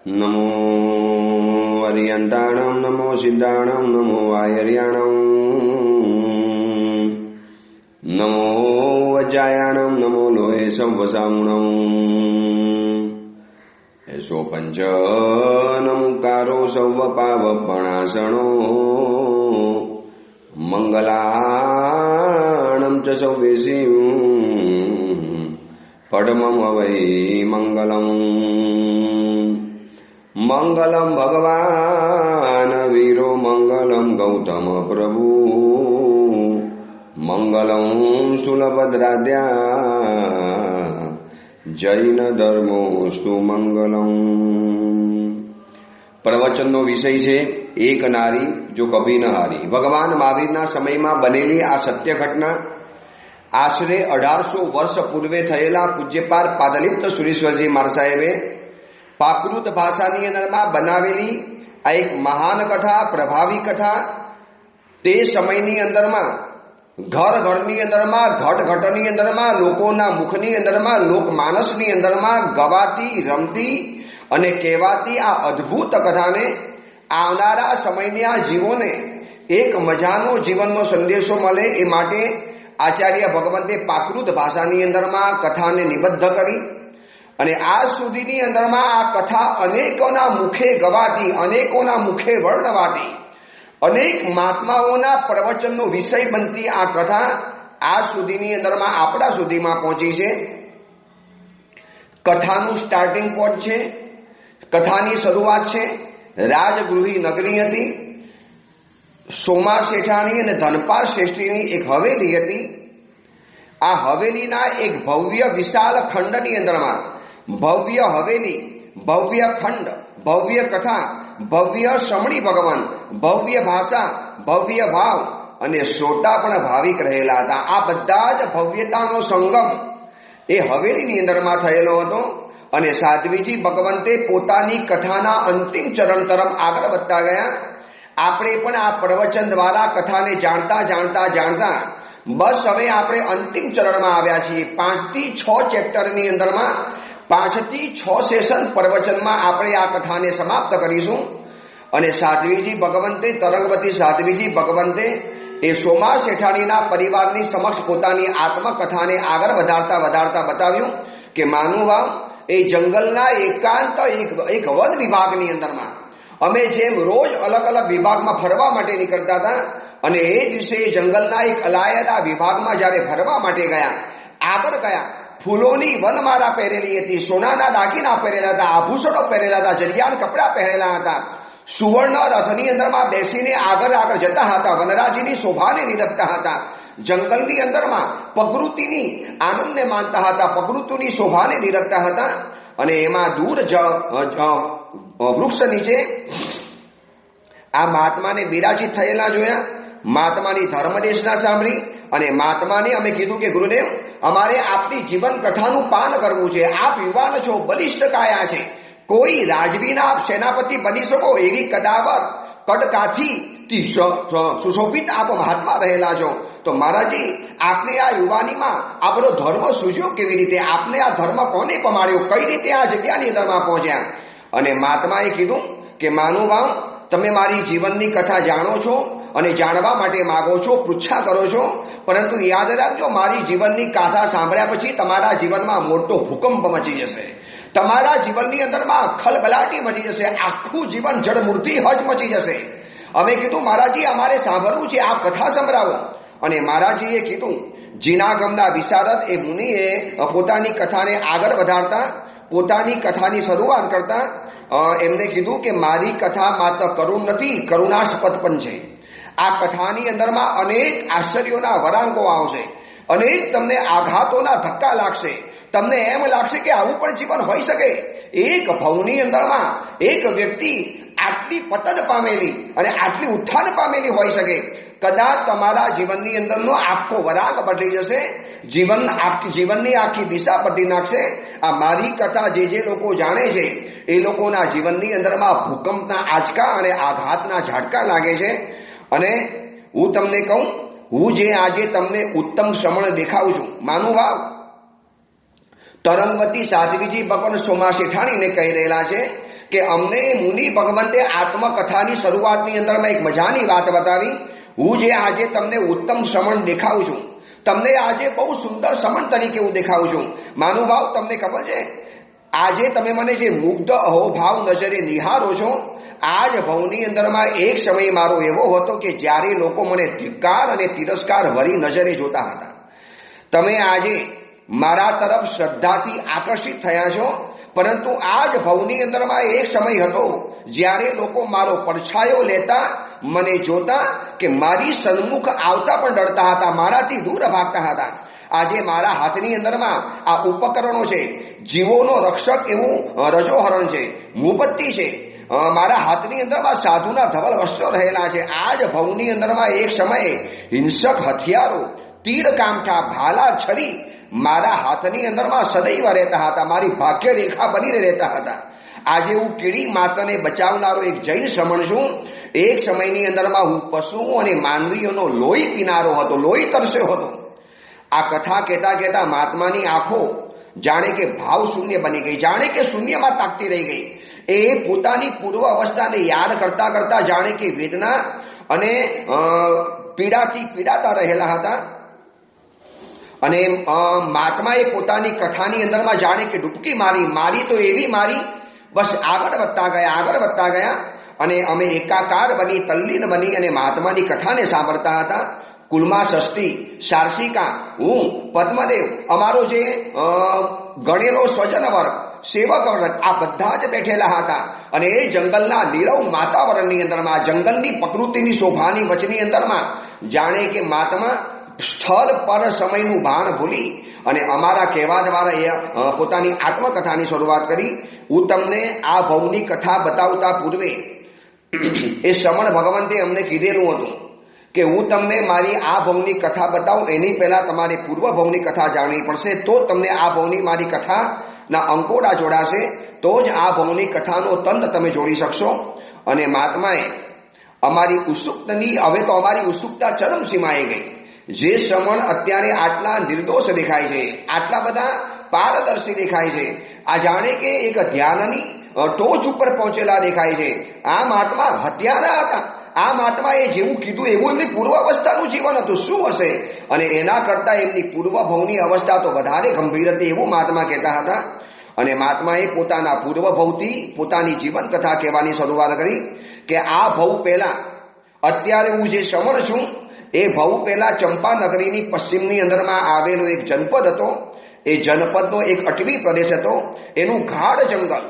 નમો અરિયંતાણમ નમો સિદ્ધાણમ નમો આયર્યાણમ નમો વજ્જાયાણમ નમો લોહે સંવસામુણમ એસો પંચ નમુકારો સૌ પાવપણાસણો મંગલાણમ ચ સૌવેશિં પડમમ વૈ મંગલમ મંગલમ ભગવાન વીરો મંગલમ ગૌતમ પ્રભુ મંગલમ સુલભદ્રાદ્યા જૈન ધર્મોસ્તુ મંગલમ। પ્રવચનનો વિષય છે એક નારી જો કભી ન હારી। ભગવાન મહાવીરના સમયમાં બનેલી આ સત્ય ઘટના આશરે 1800 વર્ષ પૂર્વે થયેલા પૂજ્યપાદ પાદલિપ્ત સુરેશ્વરજી મહારાજ સાહેબે પ્રાકૃત ભાષાની અંદરમાં બનાવેલી આ એક મહાન કથા, પ્રભાવી કથા તે સમયની અંદરમાં ઘર ઘરની અંદરમાં, ઘટ ઘટની અંદરમાં, લોકોના મુખની અંદરમાં, લોકમાનસની અંદરમાં ગવાતી, રમતી અને કહેવાતી આ અદ્ભુત કથાને આવનારા સમયની આ જીવોને એક મજાનો જીવનનો સંદેશો મળે એ માટે આચાર્ય ભગવંતે પ્રાકૃત ભાષાની અંદરમાં કથાને નિબદ્ધ કરી અને આજ સુધીની અંદરમાં આ કથા અનેકોના મુખે ગવાતી, અનેકોના મુખે વર્ણવાતી, અનેક મહાત્માઓના પ્રવચનનો વિષય બનતી આ કથા આજ સુધીની અંદરમાં આપણા સુધીમાં પહોંચી છે। કથાનું સ્ટાર્ટિંગ પોઈન્ટ છે, કથાની શરૂઆત છે રાજગૃહી નગરી હતી। સોમા શેઠાણી અને ધનપાલ શ્રેષ્ઠીની એક હવેલી હતી। આ હવેલીના એક ભવ્ય વિશાળ ખંડની અંદરમાં ભવ્ય હવેલી, ભવ્ય ખંડ, ભવ્ય કથા, ભવ્ય શ્રમણી ભગવાન, ભવ્ય ભાષા, ભવ્ય ભાવ અને શ્રોતા પણ ભાવિક રહેલા હતા। આ બધા જ ભવ્યતાનો સંગમ એ હવેલીની અંદરમાં થયેલો હતો અને સાધ્વીજી ભગવંતે પોતાની કથાના અંતિમ ચરણ તરફ આગળ વધતા ગયા। આપણે પણ આ પ્રવચન દ્વારા કથાને જાણતા જાણતા જાણતા બસ હવે આપણે અંતિમ ચરણમાં આવ્યા છીએ। 5 થી 6 ચેપ્ટરની અંદરમાં 5 થી 6 સેશન પ્રવચનમાં આપણે આ કથાને સમાપ્ત કરીશું અને સાધ્વીજી ભગવંતે, તરંગવતી સાધ્વીજી ભગવંતે એ સોમા શેઠાણીના પરિવારની સમક્ષ પોતાની આત્મકથાને આગળ વધારતા બતાવ્યું કે માનુભાવ એ જંગલના એકાંત એક વન વિભાગની અંદરમાં અમે જેમ રોજ અલગ અલગ વિભાગમાં ફરવા માટે નીકળતા હતા અને એ દિવસે જંગલના એક અલાયદા વિભાગમાં જ્યારે ફરવા માટે ગયા, આગળ ગયા, ફૂલોની વનમાળા પહેરેલી હતી, સોનાના દાગીના પહેરેલા હતા, આભૂષણો પહેરેલા હતા, જરિયાણ કપડાં પહેરેલા હતા, સુવર્ણ રથની અંદરમાં બેસીને આગળ જતા હતા, વનરાજીની શોભાને નિરખતા હતા, જંગલની અંદરમાં પ્રકૃતિની આનંદને માનતા હતા, પ્રકૃતિની શોભાને નિરખતા હતા અને એમાં દૂર વૃક્ષ નીચે આ મહાત્માને બિરાજિત થયેલા જોયા। મહાત્માની ધર્મદેશના સાંભળી અને મહાત્માને અમે કીધું કે ગુરુદેવ અમારે આપની જીવન કથાનું પાન કરવું છે, આપ યુવાન છો, બલિષ્ઠ કાયા છે, કોઈ રાજવીના આપ સેનાપતિ બની શકો એવી કદાવર કટકાથી સુશોભિત આપ મહાત્મા રહેલા છો, તો મહારાજી આપને આ યુવાનીમાં આપણો ધર્મ સૂઝ્યો કેવી રીતે, આપને આ ધર્મ કોને પમાડ્યો, કઈ રીતે આ જગ્યાની અંદરમાં પહોંચ્યા? અને મહાત્માએ કીધું કે માનુભાવ તમે મારી જીવનની કથા જાણો છો અને જાણવા માટે માગો છો, પૃચ્છા કરો છો, પરંતુ યાદ રાખજો મારી જીવનની કથા સાંભળ્યા પછી તમારા જીવનમાં મોટો ભૂકંપ મચી જશે, તમારા જીવનની અંદરમાં ખલબલાટી મચી જશે, આખું જીવન જળમૂર્તિ હજ મચી જશે। અમે કીધું મહારાજી અમારે સાંભળવું છે, આપ કથા સંભળાવો। અને મહારાજીએ કીધું, જીના ગામના વિશારદ એ મુનિએ પોતાની કથાને આગળ વધારતા, પોતાની કથાની શરૂઆત કરતા એમને કીધું કે મારી કથા માત્ર કરુણ નથી, કરુણાસ્પદ પણ છે। આ કથાની અંદરમાં અનેક આશ્ચર્યોના વરાંકો આવશે, અનેક તમને આઘાતોના ધક્કા લાગશે, તમને એમ લાગશે કે આવું પણ જીવન હોઈ શકે। એક ભવની અંદરમાં એક વ્યક્તિ આટલી પતન પામેલી અને આટલી ઉત્થાન પામેલી હોઈ શકે, કદાચ તમારા જીવનની અંદરનો આખો વરાગ બદલી જશે, જીવનની આખી દિશા બદલી નાખશે। આ મારી કથા જે લોકો જાણે છે એ લોકોના જીવનની અંદરમાં ભૂકંપના આંચકા અને આઘાતના ઝાટકા લાગે છે। અને હું તમને કહું, હું જે આજે તમને ઉત્તમ શ્રમણ દેખાવું છું, માનું ભાવ તરંગવતી સાધ્વીજી ભગવાન સોમા શેઠાણીને કહી રહેલા છે કે અમને મુનિ ભગવંતે આત્મકથાની શરૂઆતની અંદરમાં એક મજાની વાત બતાવી. હું જે આજે તમને ઉત્તમ શ્રમણ દેખાઉં છું, તમને આજે બહુ સુંદર શ્રમણ તરીકે હું દેખાઉં છું. માનુભાવ, તમને ખબર છે આજે તમે મને જે મુગ્ધ અહોભાવ નજરે નિહારો છો, આ જ ભવની અંદરમાં એક સમય મારો એવો હતો કે જ્યારે લોકો મને ધિક્કાર અને તિરસ્કાર ભરી નજરે જોતા હતા. તમે આજે મારા તરફ શ્રદ્ધાથી આકર્ષિત થયા છો, પરંતુ આ જ ભવની અંદરમાં એક સમય હતો જ્યારે લોકો મારો પડછાયો લેતા, મને જોતા કે મારી સન્મુખ આવતા પણ ડરતા હતા, મારાથી દૂર ભાગતા હતા. આજે મારા હાથની અંદરમાં આ ઉપકરણો છે, જીવોનો રક્ષક એવું રજોહરણ છે, મુપત્તિ છે. મારા હાથની અંદરમાં સાધુના ધવલ વસ્ત્રો રહેલા છે. આ જ ભવની અંદરમાં એક સમયે હિંસક હથિયારો, તીર કામઠા, ભાલા, છરી મારા હાથની અંદરમાં સદૈવ રહેતા હતા, મારી ભાગ્ય રેખા બનીને રહેતા હતા. આજે હું કીડી માતાને બચાવનારો એક જૈન શ્રમણ છું. એક સમયની અંદરમાં હું પશુઓ અને માનવીઓનો લોહી પીનારો હતો, લોહી તરસ્યો હતો. આ કથા કહેતા કહેતા મહાત્માની આંખો જાણે કે ભાવ શૂન્ય બની ગઈ, જાણે કે શૂન્યમાં તાકતી રહી ગઈ. એ પોતાની પૂર્વ અવસ્થાને યાદ કરતા કરતા જાણે કે વેદના અને પીડાથી પીડાતા રહેલા હતા. અને મહાત્માએ પોતાની કથાની અંદરમાં જાણે કે ડૂબકી મારી તો એવી મારી, બસ આગળ વધતા ગયા. અને અમે એકાકાર બની, તલ્લીન બની અને મહાત્માની કથાને સાંભળતા હતા. કુલમા ષષ્ઠી, સાર્ષિકા, હું, પદ્મદેવ, અમારો જે ગણેલો સ્વજન વર્ગ, સેવક વર્ગ, આ બધા જ બેઠેલા હતા. અને એ જંગલના નીરવ વાતાવરણની અંદરમાં, જંગલની પ્રકૃતિની શોભાની વચની અંદરમાં જાણે કે મહાત્મા સ્થળ પર સમયનું ભાન ભૂલી અને અમારા કહેવા દ્વારા એ પોતાની આત્મકથાની શરૂઆત કરી. હું તમને આ ભવની કથા બતાવતા પૂર્વે એ શ્રમણ ભગવંતે અમને કીધેલું હતું કે હું તમને મારી આ ભવની કથા બતાવું, એની પહેલા તમારે પૂર્વ ભવની કથા જાણવી પડશે, તો તમને આ ભવની મારી કથાના અંકોડા જોડાશે, તો જ આ ભવની કથાનો તંત તમે જોડી શકશો. અને મહાત્માએ અમારી ઉત્સુકતાની, હવે તો અમારી ઉત્સુકતા ચરમસીમાએ ગઈ. જે શ્રમણ અત્યારે આટલા નિર્દોષ દેખાય છે, આટલા બધા પારદર્શી દેખાય છે, આ જાણે કે એક ધ્યાનની ટોચ ઉપર પહોંચેલા દેખાય છે, આ મહાત્મા હત્યારા હતા. આ મહાત્માએ જેવું કીધું એવું એમની પૂર્વ અવસ્થાનું જીવન હતું. શું હશે? અને એના કરતા એમની પૂર્વ ભવની અવસ્થા તો વધારે ગંભીર હતી એવું મહાત્મા કહેતા હતા. અને મહાત્માએ પોતાના પૂર્વ ભવથી પોતાની જીવન કથા કહેવાની શરૂઆત કરી કે આ ભવ પહેલા, અત્યારે હું જે શ્રમણ છું, એ ભવ પહેલા ચંપા નગરીની પશ્ચિમની અંદરમાં આવેલો એક જનપદ હતો. એ જનપદનો એક અટવી પ્રદેશ હતો. એનું ગાઢ જંગલ,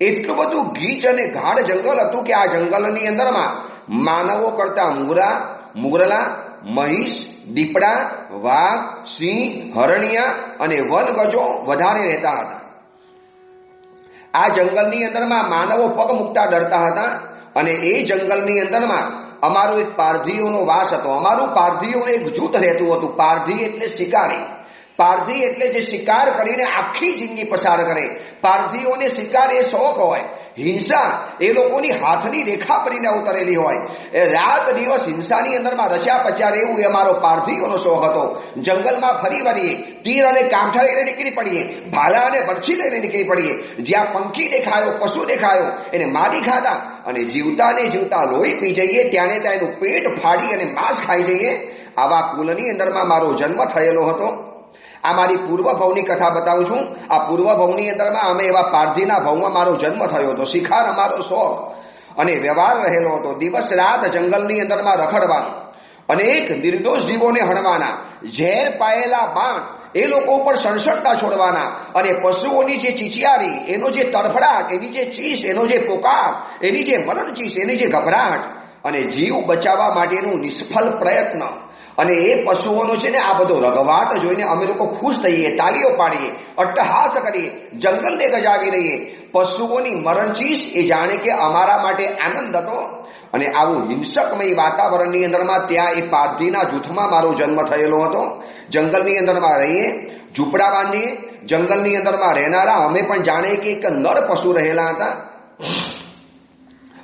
એટલું બધું ગીચ અને ગાઢ જંગલ હતું કે આ જંગલની અંદરમાં માનવો કરતા મુગરલા, મહીષ, દીપડા, વાઘ, સિંહ, હરણિયા અને વનગજો વધારે રહેતા હતા. આ જંગલની અંદરમાં માનવો પગ મૂકતા ડરતા હતા. અને એ જંગલની અંદરમાં અમારો એક પારધીઓનો વાસ હતો. અમારું પારધીઓનું એક જૂથ રહેતું હતું. પારધી એટલે શિકારી. પારધી એટલે જે શિકાર કરીને આખી જિંદગી પસાર કરે. પારધીઓને શિકાર એ શોખ હોય, હિંસા એ લોકોની હાથની રેખા કરીને ઉતરેલી હોય. એ રાત દિવસ હિંસાની અંદરમાં રચ્યા પચ્યા રહેવું એ અમારો પારધીઓનો શોખ હતો. જંગલમાં ફરી વળીએ, તીર અને કામઠા લઈને નીકળી પડીએ, ભાલા અને બરછી લઈને નીકળી પડીએ. જ્યાં પંખી દેખાયો, પશુ દેખાયો, એને મારી ખાધા અને જીવતાને જીવતા લોહી પી જઈએ, ત્યાંને ત્યાં એનું પેટ ફાડી અને માંસ ખાઈ જઈએ. આવા કુલની અંદરમાં મારો જન્મ થયેલો હતો. આ મારી પૂર્વ ભવની કથા બતાવું છું. આ પૂર્વ ભવની અંદરમાં અમે એવા પારધીના ભવમાં મારો જન્મ થયો હતો. શિકાર અમારો શોખ અને વ્યવહાર રહેલો હતો. દિવસ રાત જંગલની અંદરમાં રખડવાનું, અનેક નિર્દોષ જીવોને હણવાના, ઝેર પાયેલા બાણ એ લોકો ઉપર સણસણતા છોડવાના, અને પશુઓની જે ચીચિયારી, એનો જે તરફડાટ, એની જે ચીસ, એનો જે પોકાર, એની જે મરણ ચીસ, એની જે ગભરાટ, અને જીવ બચાવવા માટેનું નિષ્ફળ પ્રયત્ન. અને એ પશુઓનો છે ને આ બધો રઘવાટ જોઈને અમે લોકો ખુશ થઈએ, તાળીઓ પાડીએ, અટ્ટહાસ કરીએ, જંગલને ગજાવી રહીએ. પશુઓની મરણચીસ એ જાણે કે અમારા માટે આનંદ હતો. અને આવું હિંસકમય વાતાવરણની અંદરમાં ત્યાં એ પારધીના જૂથમાં મારો જન્મ થયેલો હતો. જંગલની અંદરમાં રહીએ, ઝૂંપડા બાંધીએ, જંગલની અંદરમાં રહેનારા અમે પણ જાણે કે એક નર પશુ રહેલા હતા.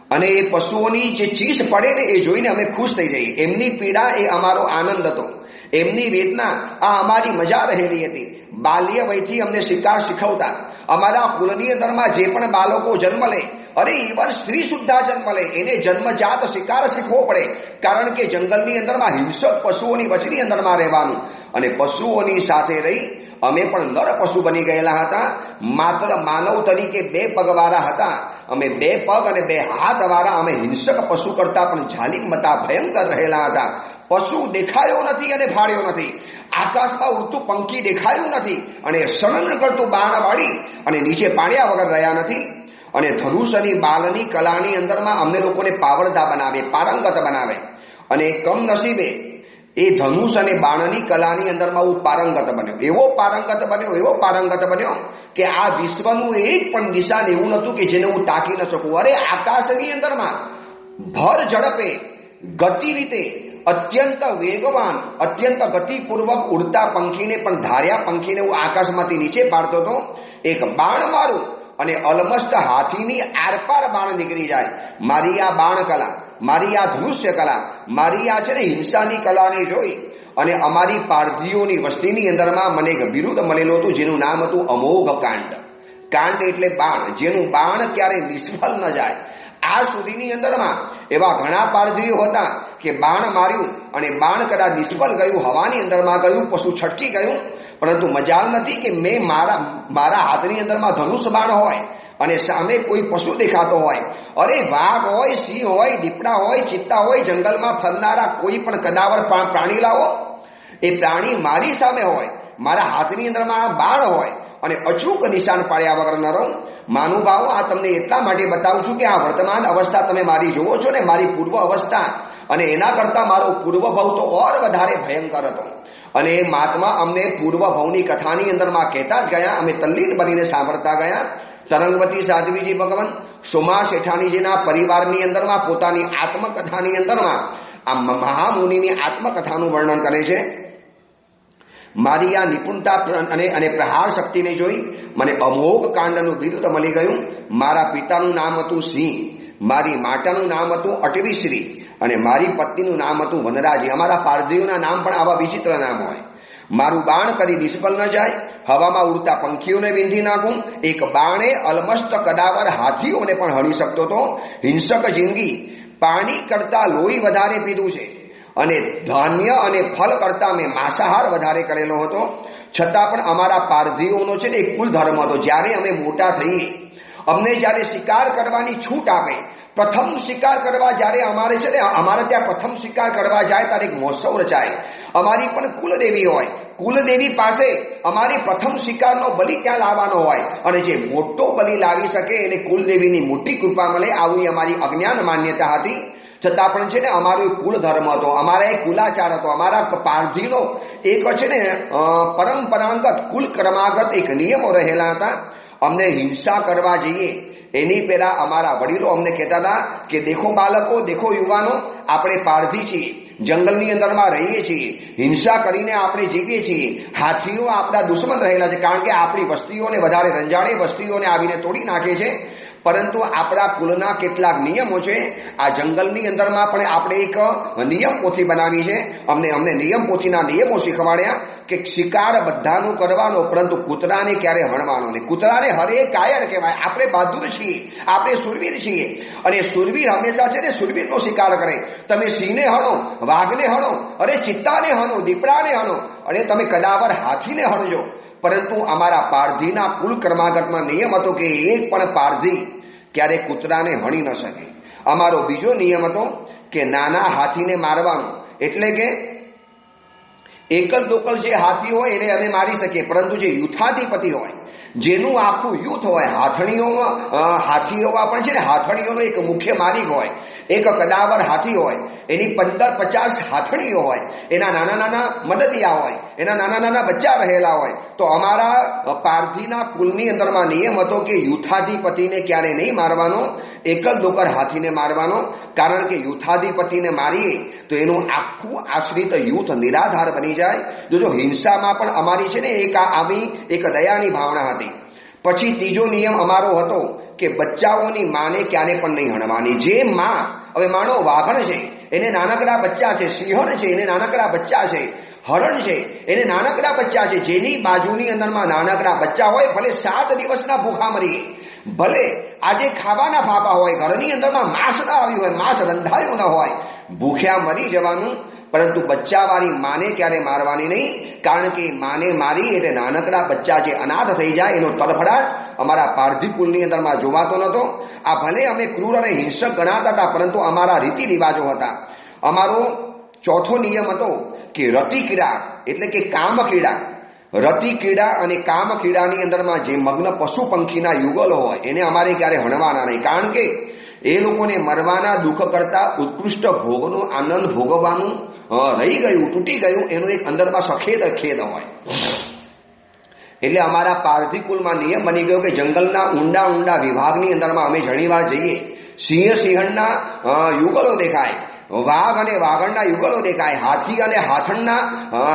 અને એ પશુઓની જે ચીસ પડે ને એ જોઈને અમે ખુશ થઈ જઈએ. એમની પીડા એ અમારો આનંદ હતો, એમની વેદના આ અમારી મજા રહેલી હતી. બાલ્ય વયથી અમને શિકાર શીખવતા. અમારા કુલની અંદરમાં જે પણ બાળકો જન્મ લે, અરે ઈવન સ્ત્રી સુદ્ધા જન્મ લે, એને જન્મજાત શિકાર શીખવો પડે. કારણ કે જંગલની અંદરમાં હિંસક પશુઓની વચની અંદરમાં રહેવાનું, અને પશુઓની સાથે રહી અમે પણ નર પશુ બની ગયેલા હતા. માત્ર માનવ તરીકે 2 પગવાળા હતા. અમે 2 પગ અને 2 હાથ વાળા અમે હિંસક પશુ કરતા પણ જાલિમતા ભયંકર રહેલા હતા. પશુ દેખાયો નથી અને ફાડ્યો નથી. આકાશમાં ઉડતું પંખી દેખાયું નથી અને સળંગ કરતું બાણ વાળી અને નીચે પાડ્યા વગર રહ્યા નથી. અને ધનુષની બાલની કલાની અંદરમાં અમને લોકોને પાવરદા બનાવે, પારંગત બનાવે. અને કમનસીબે એ ધનુષ અને બાણની કલાની અંદરમાં હું પારંગત બન્યો. એવો પારંગત બન્યો કે આ વિશ્વનું એક પણ નિશાન એવું નહોતું કે જેને હું તાકી ન શકું. અરે આકાશની અંદરમાં ભર ઝડપે ગતિ રીતે અત્યંત વેગવાન, અત્યંત ગતિપૂર્વક ઉડતા પંખીને પણ, ધાર્યા પંખીને હું આકાશમાંથી નીચે પાડતો હતો. એક બાણ મારું અને ઓલમોસ્ટ હાથીની આરપાર બાણ નીકળી જાય. મારી આ બાણ કલા, મારી આ ધનુષ્ય કલા, મારી આ છે ને હિંસાની કલાને જોઈ અને અમારી પારધીઓની વસ્તીની અંદરમાં મને એક બિરુદ મળેલું હતું, જેનું નામ હતું અમોઘ કાંડ. કાંડ એટલે બાણ, જેનું બાણ ક્યારે નિષ્ફળ ન જાય. આ સુધીની અંદરમાં એવા ઘણા પારધીઓ હતા કે બાણ માર્યું અને બાણ કદાચ નિષ્ફળ ગયું, હવાની અંદરમાં ગયું, પશુ છટકી ગયું. પરંતુ મજાલ નથી કે મેં મારા હાથની અંદરમાં ધનુષ બાણ હોય અને સામે કોઈ પશુ દેખાતો હોય. અરે વાઘ હોય, સિંહ હોય, દીપડા હોય, ચિત્તા હોય, જંગલમાં ફરનારા કોઈ પણ કદાવર પ્રાણી લાવો, એ પ્રાણી મારી સામે હોય, મારા હાથની અંદરમાં બાણ હોય અને અચૂક નિશાન પાડ્યા વગર ન રહું. માનુભાવો, આ તમને એટલા માટે બતાવું છું કે આ વર્તમાન અવસ્થા તમે મારી જોવો છો ને, મારી પૂર્વ અવસ્થા અને એના કરતાં મારો પૂર્વભવ તો ઓર વધારે ભયંકર હતો. અને મહાત્મા અમને પૂર્વભવની કથાની અંદરમાં કહેતા જ ગયા, અમે તલ્લીન બનીને સાંભળતા ગયા. તરંગવતી સાધ્વીજી ભગવાન સોમા શેઠાણીજીના પરિવારની અંદરમાં પોતાની આત્મકથાની અંદરમાં આ મહામુનિની આત્મકથાનું વર્ણન કરે છે. મારી આ નિપુણતા અને પ્રહાર શક્તિને જોઈ મને અમોઘ કાંડનું બિરુદ મળી ગયું. મારા પિતાનું નામ હતું સિંહ, મારી માતાનું નામ હતું અટવીશ્રી અને મારી પત્નીનું નામ હતું વનરાજી. અમારા પારધીઓના નામ પણ આવા વિચિત્ર નામ હોય. મારું બાણ કદી નિષ્ફળ ન જાય, હવામાં ઉડતા પંખીઓને વીંધી નાખું. એક બાણે અલમસ્ત કદાવર હાથીઓને પણ હણી શકતો હતો. હિંસક જિંદગી, પાણી કરતા લોહી વધારે પીધું છે અને ધાન્ય અને ફળ કરતા મેં માંસાહાર વધારે કરેલો હતો. છતાં પણ અમારા પારધીઓનો છે ને એક કુલ ધર્મ હતો. જ્યારે અમે મોટા થઈએ, અમને જ્યારે શિકાર કરવાની છૂટ આપે, પ્રથમ શિકાર કરવા જ્યારે અમારે છે ને, અમારે ત્યાં પ્રથમ શિકાર કરવા જાય ત્યારે એક મહોત્સવ રચાય. અમારી પણ કુલદેવી હોય, કુલદેવી પાસે અમારી પ્રથમ શિકારનો બલિ ત્યાં લાવવાનો હોય અને જે મોટો બલિ લાવી શકે એને કુલદેવીની મોટી કૃપા મળે. આવી અમારી અજ્ઞાન માન્યતા હતી. છતાં પણ છે ને અમારો એક કુલ ધર્મ હતો, અમારા એક કુલાચાર હતો. અમારા પારધીનો એક છે ને પરંપરાગત કુલ ક્રમાગત એક નિયમો રહેલા હતા. અમને હિંસા કરવા જઈએ એની પહેલા અમારા વડીલો અમને કહેતા હતા કે દેખો બાળકો, દેખો યુવાનો, આપણે પારધી છીએ, જંગલની અંદરમાં રહીએ છીએ, હિંસા કરીને આપણે જીવીએ છીએ. હાથીઓ આપણા દુશ્મન રહેલા છે, કારણ કે આપણી વસ્તીઓને વધારે રંજાડે, વસ્તીઓને આવીને તોડી નાખે છે. પરંતુ આપણા કુલના કેટલાક નિયમો છે. આ જંગલની અંદરમાં પણ આપણે એક નિયમ પોથી બનાવી છે. અમને નિયમ પોથીના નિયમો શીખવાડ્યા કે શિકાર બધાનો કરવાનો, પરંતુ કૂતરાને ક્યારે હણવાનો નહીં. કૂતરાને હરે કાયર કહેવાય. આપણે બહાદુર છીએ, આપણે સુરવીર છીએ અને સુરવીર હંમેશા છે ને સુરવીરનો શિકાર કરે. તમે સિંહને હણો, વાઘને હણો, અરે ચિત્તાને હણો, દીપડાને હણો, અને તમે કદાવર હાથીને હણજો. પરંતુ અમારા પારધીના કુલ ક્રમાગતમાં નિયમ હતો કે એક પણ પારધી ક્યારે કૂતરાને હણી ન શકે. અમારો બીજો નિયમ હતો કે નાના હાથીને મારવાનો, એટલે કે એકલ દોકલ જે હાથી હોય એને અમે મારી શકીએ, પરંતુ જે યુથાધિપતિ હોય, જેનું આખું યુથ હોય, હાથીઓમાં પણ છે ને હાથણીઓનો એક મુખ્ય માલિક હોય, એક કદાવર હાથી હોય, એની 15-50 હાથણીઓ હોય, એના નાના નાના મદદિયા હોય, એના નાના નાના બચ્ચા રહેલા હોય. તો અમારા પારધીના કુલની અંદરમાં નિયમ હતો કે યુથાધિપતિને ક્યારે નહીં મારવાનો, એકલ દોકલ હાથીને મારવાનો. કારણ કે યુથાધિપતિને મારીએ તો એનું આખું આશ્રિત યુથ નિરાધાર બની જાય. જો હિંસામાં પણ અમારી છે ને એક દયાની ભાવના હતી. પછી ત્રીજો નિયમ અમારો હતો કે બચ્ચાઓની માને ક્યારે પણ નહીં હણવાની. જે માં, હવે માનો વાઘણ છે, એને નાનકડા બચ્ચા છે, સિંહણ છે, એને નાનકડા બચ્ચા છે, હરણ છે એને નાનકડા બચ્ચા છે, જેની બાજુની અંદરમાં નાનકડા બચ્ચા હોય, ભલે 7 દિવસના ભૂખા મરી, ભલે આજે ખાવાના ફાફા હોય, ઘરની અંદરમાં માંસ ના આવ્યું હોય, માંસ રંધાયું ન હોય, ભૂખ્યા મરી જવાનું, પરંતુ બચ્ચાવાળી માને ક્યારે મારવાની નહીં, કારણ કે માને મારી એટલે નાનકડા બચ્ચા જે અનાથ થઈ જાય એનો તડફડાટ અમારા પારધી કુલની અંદરમાં જોવાતો નહોતો. આ ભલે અમે ક્રૂર અને હિંસક ગણાતા હતા, પરંતુ અમારા રીતિ રિવાજો હતા. અમારો ચોથો નિયમ હતો કે રતિ ક્રીડા એટલે કે કામ ક્રીડા, રતિ ક્રીડા અને કામ ક્રીડાની અંદરમાં જે મગ્ન પશુ પંખીના યુગલો હોય એને અમારે ક્યારે હણવાના નહીં, કારણ કે એ લોકોને મરવાના દુઃખ કરતા ઉત્કૃષ્ટ ભોગનો આનંદ ભોગવવાનું રહી ગયું, તૂટી ગયું, એનો એક અંદરમાં સખેદ ખેદ હોય. એટલે અમારા પારધી કુલમાં નિયમ બની ગયો કે જંગલના ઊંડા ઊંડા વિભાગની અંદરમાં અમે ઘણીવાર જઈએ, સિંહના યુગલો દેખાય, વાઘ અને વાઘણના યુગલો દેખાય, હાથી અને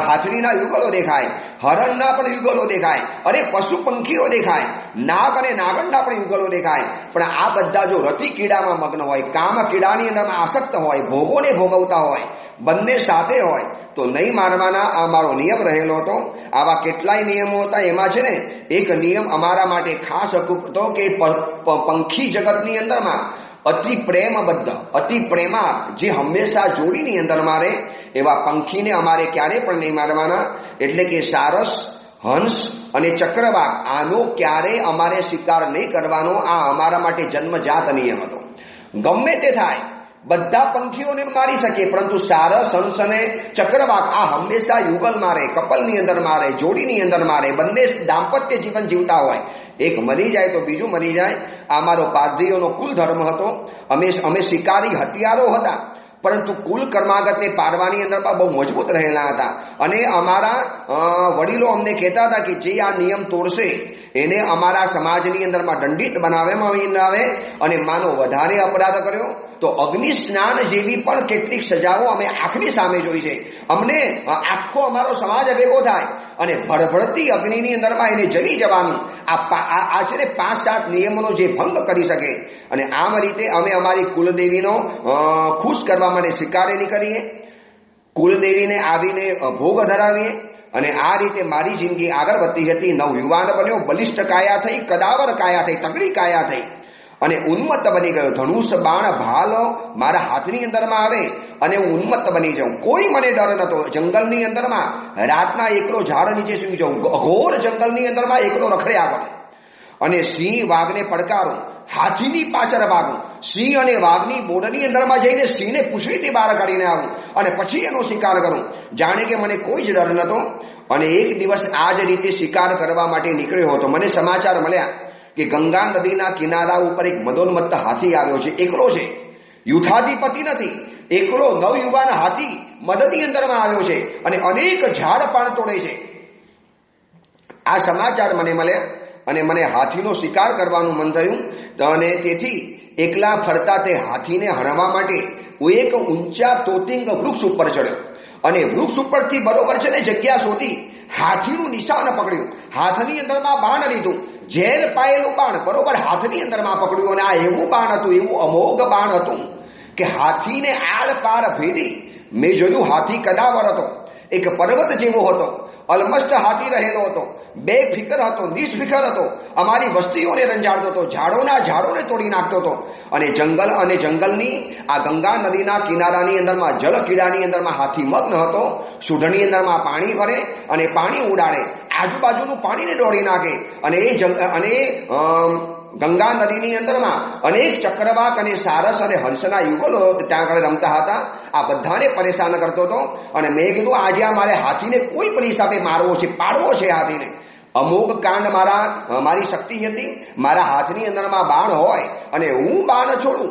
હાથણીના યુગલો દેખાય, હરણના પણ યુગલો દેખાય, અને પશુ પંખીઓ દેખાય, નાગ અને નાગણના પણ યુગલો દેખાય. પણ આ બધા જો રતિ ક્રીડામાં મગ્ન હોય, કામ ક્રીડાની અંદરમાં આસક્ત હોય, ભોગોને ભોગવતા હોય, બંને સાથે હોય તો નહીં મારવાના. આ મારો નિયમ રહેલો હતો. આવા કેટલાય નિયમો હતા. એમાં છે ને એક નિયમ અમારા માટે ખાસ હતો કે પંખી જગતની અંદરમાં અતિ પ્રેમબદ્ધ, અતિ પ્રેમાળ, જે હંમેશા જોડીની અંદર મારે એવા પંખીને અમારે ક્યારે પણ નહીં મારવાના. એટલે કે સારસ, હંસ અને ચક્રવાક આનો ક્યારે અમારે શિકાર નહીં કરવાનો. આ અમારા માટે જન્મજાત નિયમ હતો. ગમે તે થાય બધા પંખીઓને મારી શકે, પરંતુ સારસ, હંસ અને ચક્રવાક આ હંમેશા યુગલ મારે, કપલની અંદર મારે, જોડીની અંદર મારે, બંને દાંપત્ય જીવન જીવતા હોય. એક મરી જાય તો બીજું મરી જાય. આ મારો પારધીઓનો કુલ ધર્મ હતો. અમે શિકારી હથિયારો હતા, પરંતુ કુલ કર્માગતને પાડવાની અંદરમાં બહુ મજબૂત રહેલા હતા. અને અમારા વડીલો અમને કહેતા હતા કે જે આ નિયમ તોડશે એને અમારા સમાજની અંદરમાં દંડિત બનાવવામાં આવે, અને માનો વધારે અપરાધ કર્યો તો અગ્નિ સ્નાન જેવી પણ કેટલીક સજાઓ અમે આંખની સામે જોઈ છે. અમને આખો અમારો સમાજ ભેગો થાય અને ભડભડતી અગ્નિની અંદરમાં એને જલી જવાનું. આ છે ને 5-7 નિયમોનો જે ભંગ કરી શકે. અને આમ રીતે અમે અમારી કુલદેવીનો ખુશ કરવા માટે શિકારે નીકળીએ, કુલદેવીને આવીને ભોગ ધરાવીએ, અને આ રીતે મારી જિંદગી આગળ વધતી હતી. નવયુવાન બન્યો, બલિષ્ઠ કાયા થઈ, કદાવર કાયા થઈ, તગડી કાયા થઈ, અને ઉન્મત્ત બની ગયો. ધનુષ, બાણ, ભાલ મારા હાથની અંદરમાં આવે અને હું ઉન્મત્ત બની જાઉં. કોઈ મને ડર નતો. જંગલની અંદરમાં રાતના એકલો ઝાડ નીચે સૂઈ જાઉં, અઘોર જંગલની અંદરમાં એકલો રખડ્યા કરું, અને સિંહ વાઘને પડકારું, હાથીની પાછળ વાગું, સિંહ અને વાઘની બોર્ડની અંદરમાં જઈને સિંહને પૂંછડીથી બહાર કાઢીને આવું, અને પછી એનો શિકાર કરું. જાણે કે મને કોઈ જ ડર નતો. અને એક દિવસ આ જ રીતે શિકાર કરવા માટે નીકળ્યો હતો. મને સમાચાર મળ્યા કે ગંગા નદીના કિનારા ઉપર એક મદોન્મત્ત હાથી આવ્યો છે. એકલો છે, યુથાધિપતિ નથી, એકલો નવયુવાન હાથી મદદની અંદરમાં આવ્યો છે અને અનેક ઝાડ પણ તોડે છે. આ સમાચાર મને મળ્યા અને મને હાથીનો શિકાર કરવાનું મન થયું. અને તેથી એકલા ફરતા તે હાથીને હણવા માટે હું એક ઊંચા તોતિંગ વૃક્ષ ઉપર ચડ્યો, અને વૃક્ષ ઉપરથી બરોબર છે ને જગ્યા શોધી હાથીનું નિશાન પકડ્યું, હાથની અંદરમાં બાણ લીધું, ઝેર પાયેલું બાણ બરોબર હાથની અંદરમાં પકડ્યું. અને આ એવું બાણ હતું, એવું અમોઘ બાણ હતું કે હાથીને આડ પાર ભેદી મેં જોયું. હાથી કદાવર હતો, એક પર્વત જેવો હતો, અલમસ્ત હાથી રહેલો હતો, બેફિકર હતો, નિષ્ફિકર હતો, અમારી વસ્તીઓને રંજાડતો હતો, ઝાડોને તોડી નાખતો હતો. અને જંગલની આ ગંગા નદીના કિનારાની અંદરમાં જળ ક્રીડાની અંદરમાં હાથી મગ્ન હતો. સુઢની અંદરમાં પાણી ભરે અને પાણી ઉડાડે, આજુબાજુનું પાણીને દોડી નાખે. અને ગંગા નદીની અંદરમાં અનેક ચક્રવાક અને સારસ અને હંસના યુગલો ત્યાં આગળ રમતા હતા. આ બધાને પરેશાન કરતો હતો. અને મેં કીધું આજે આ મારે હાથીને કોઈ પણ હિસાબે મારવો છે, પાડવો છે હાથીને. અમોઘ કાંડ મારી શક્તિ હતી. મારા હાથની અંદરમાં બાણ હોય અને હું બાણ છોડું,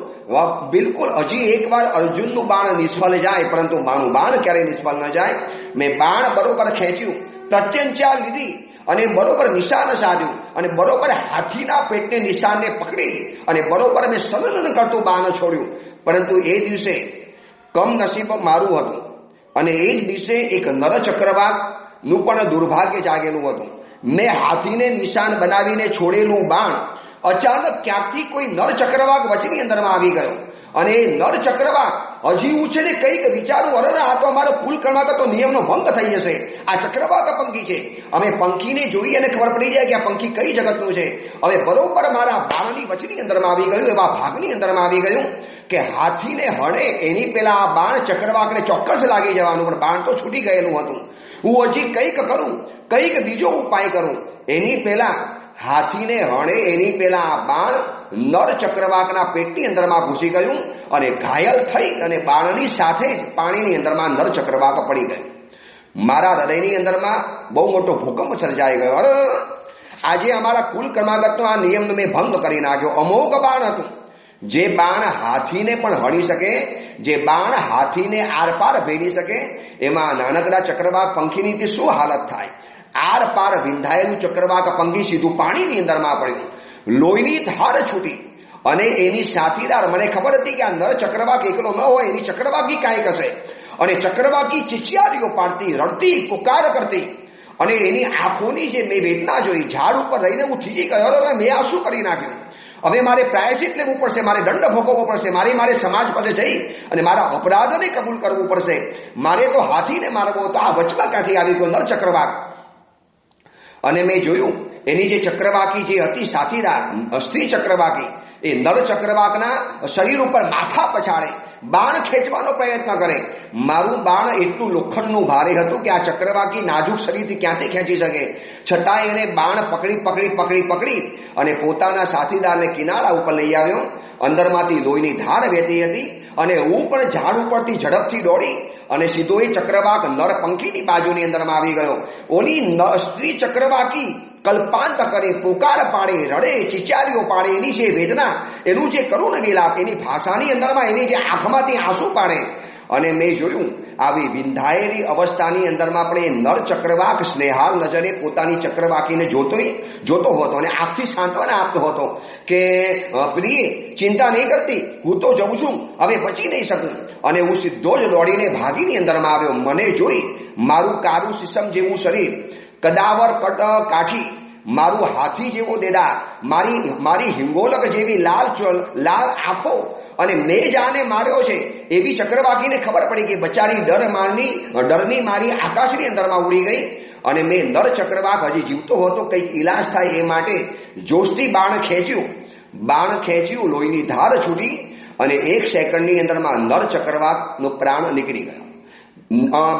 બિલકુલ હજી એકવાર અર્જુનનું બાણ નિષ્ફળ જાય, પરંતુ મારું બાણ ક્યારેય નિષ્ફળ ન જાય. મેં બાણ બરોબર ખેંચ્યું, પ્રત્યંચા લીધી અને બરોબર નિશાન સાધ્યું, અને બરોબર હાથીના પેટને નિશાનને પકડી અને બરોબર મેં સનન કરતું બાણ છોડ્યું. પરંતુ એ દિવસે કમનસીબ મારું હતું, અને એ જ દિવસે એક નર ચક્રવાકનું પણ દુર્ભાગ્ય જાગેલું હતું. મેં હાથીને નિશાન બનાવીને છોડેલું બાણ અચાનક ક્યાંકથી કોઈ નર ચક્રવાક વચની અંદરમાં આવી ગયો અને નર ચક્રવાક હજી હું છે ને કંઈક વિચારું, અરે આ તો અમારો કુલ કર્માગતો નિયમનો ભંગ થઈ જશે, આ ચક્રવાક પંખી છે. અમે પંખીને જોઈ અને ખબર પડી જાય કે આ પંખી કઈ જગતનું છે. હવે બરોબર મારા બાણની વચની અંદરમાં આવી ગયું, એવા ભાગની અંદરમાં આવી ગયું કે હાથીને હણે એની પેલા આ બાણ ચક્રવાકને ચોક્કસ લાગી જવાનું, પણ બાણ તો છૂટી ગયેલું હતું. હું હજી કંઈક કરું, કંઈક બીજો ઉપાય કરું, એની પેલા હાથીને હણે એની પેલા આ બાણ નર ચક્રવાકના પેટની અંદરમાં ઘૂસી ગયું અને ઘાયલ થઈ અને બાણની સાથે જ પાણીની અંદરમાં નર ચક્રવાક પડી ગયું. મારા હૃદયની અંદરમાં બહુ મોટો ભૂકંપ સર્જાઈ ગયો. અરે આજે અમારા કુલ કર્માગતનો આ નિયમનો મેં ભંગ કરી નાખ્યો. અમોઘ બાણ હતું, જે બાણ હાથીને પણ હણી શકે, જે બાણ હાથીને આરપાર ભેરી શકે, એમાં નાનકડા ચક્રવાક પંખીની તે શું હાલત થાય. આર પાર વિંધાયેલું ચક્રવાક પંખી સીધું પાણીની અંદરમાં પડ્યું, લોહીની ધાર છૂટી અને એની સાથીદાર, મને ખબર હતી કે આ નર ચક્રવાક એકલો ન હોય, એની ચક્રવાકી કાંઈક હશે અને ચક્રવાકી ચીચિયારીઓ પાડતી, રડતી, પુકાર કરતી અને એની આંખોની જે મેં વેદના જોઈ, ઝાડ ઉપર રહીને હું થીજી ગયો, મેં આ શું કરી નાખ્યું. હવે મારે પ્રાયશ્ચિત લેવું પડશે, મારે દંડ ભોગવવો પડશે, મારે સમાજ પાસે જઈ અને મારા અપરાધોને કબૂલ કરવું પડશે. મારે તો હાથીને મારવો, તો આ વચમાં ક્યાંથી આવી ગયો નર ચક્રવાક. અને મેં જોયું એની જે ચક્રવાકી જે હતી સાથીદાર, સ્ત્રી ચક્રવાકી, એ નર ચક્રવાકના શરીર ઉપર માથા પછાડે, બાણ ખેંચવાનો પ્રયત્ન કરે. મારું બાણ એટલું લોખંડનું ભારે હતું કે આ ચક્રવાકી નાજુક શરીરથી ક્યાંથી ખેંચી શકે, છતાં એને બાણ પકડી અને પોતાના સાથીદારને કિનારા ઉપર લઈ આવ્યો. અંદરમાંથી લોહીની ધાર વહેતી હતી અને હું પણ ઝાડ ઉપરથી ઝડપથી દોડી અને સીધો એ ચક્રવાક નર પંખીની બાજુની અંદરમાં આવી ગયો. ઓની સ્ત્રી ચક્રવાકી કલ્પાંત કરે, પોકાર પાડે, રડે, ચીચારીઓ પાડે, એની જે વેદના, એનું જે કરુણ વિલાપ, એની ભાષાની અંદરમાં એની જે આંખમાંથી આંસુ પાડે. અને મેં જોયું આવી વિંધાયેલી અવસ્થાની અંદરમાં પણ એ નર ચક્રવાક સ્નેહાળ નજરે પોતાની ચક્રવાકીને જોતો હતો અને આંખથી સાંત્વના આપતો હતો કે પ્રિય, ચિંતા નહીં કરતી, હું તો જઉં છું, હવે બચી નહીં શકું. અને હું સીધો જ દોડીને ભાગીની અંદરમાં આવ્યો. મને જોઈ મારું કારું સીસમ જેવું શરીર, કદાવર કાઠી, મારું હાથી જેવો દેદા, મારી હિંગોલક જેવી લાલ આંખો અને મેં જાને માર્યો છે એવી ચક્રવાકીને ખબર પડી કે બચારી ડરની મારી આકાશની અંદરમાં ઉડી ગઈ. અને મેં નર ચક્રવાક હજી જીવતો હતો, કંઈક ઈલાજ થાય એ માટે જોશથી બાણ ખેંચ્યું, લોહીની ધાર છૂટી અને 1 સેકન્ડની અંદરમાં નર ચક્રવાકનો પ્રાણ નીકળી ગયો.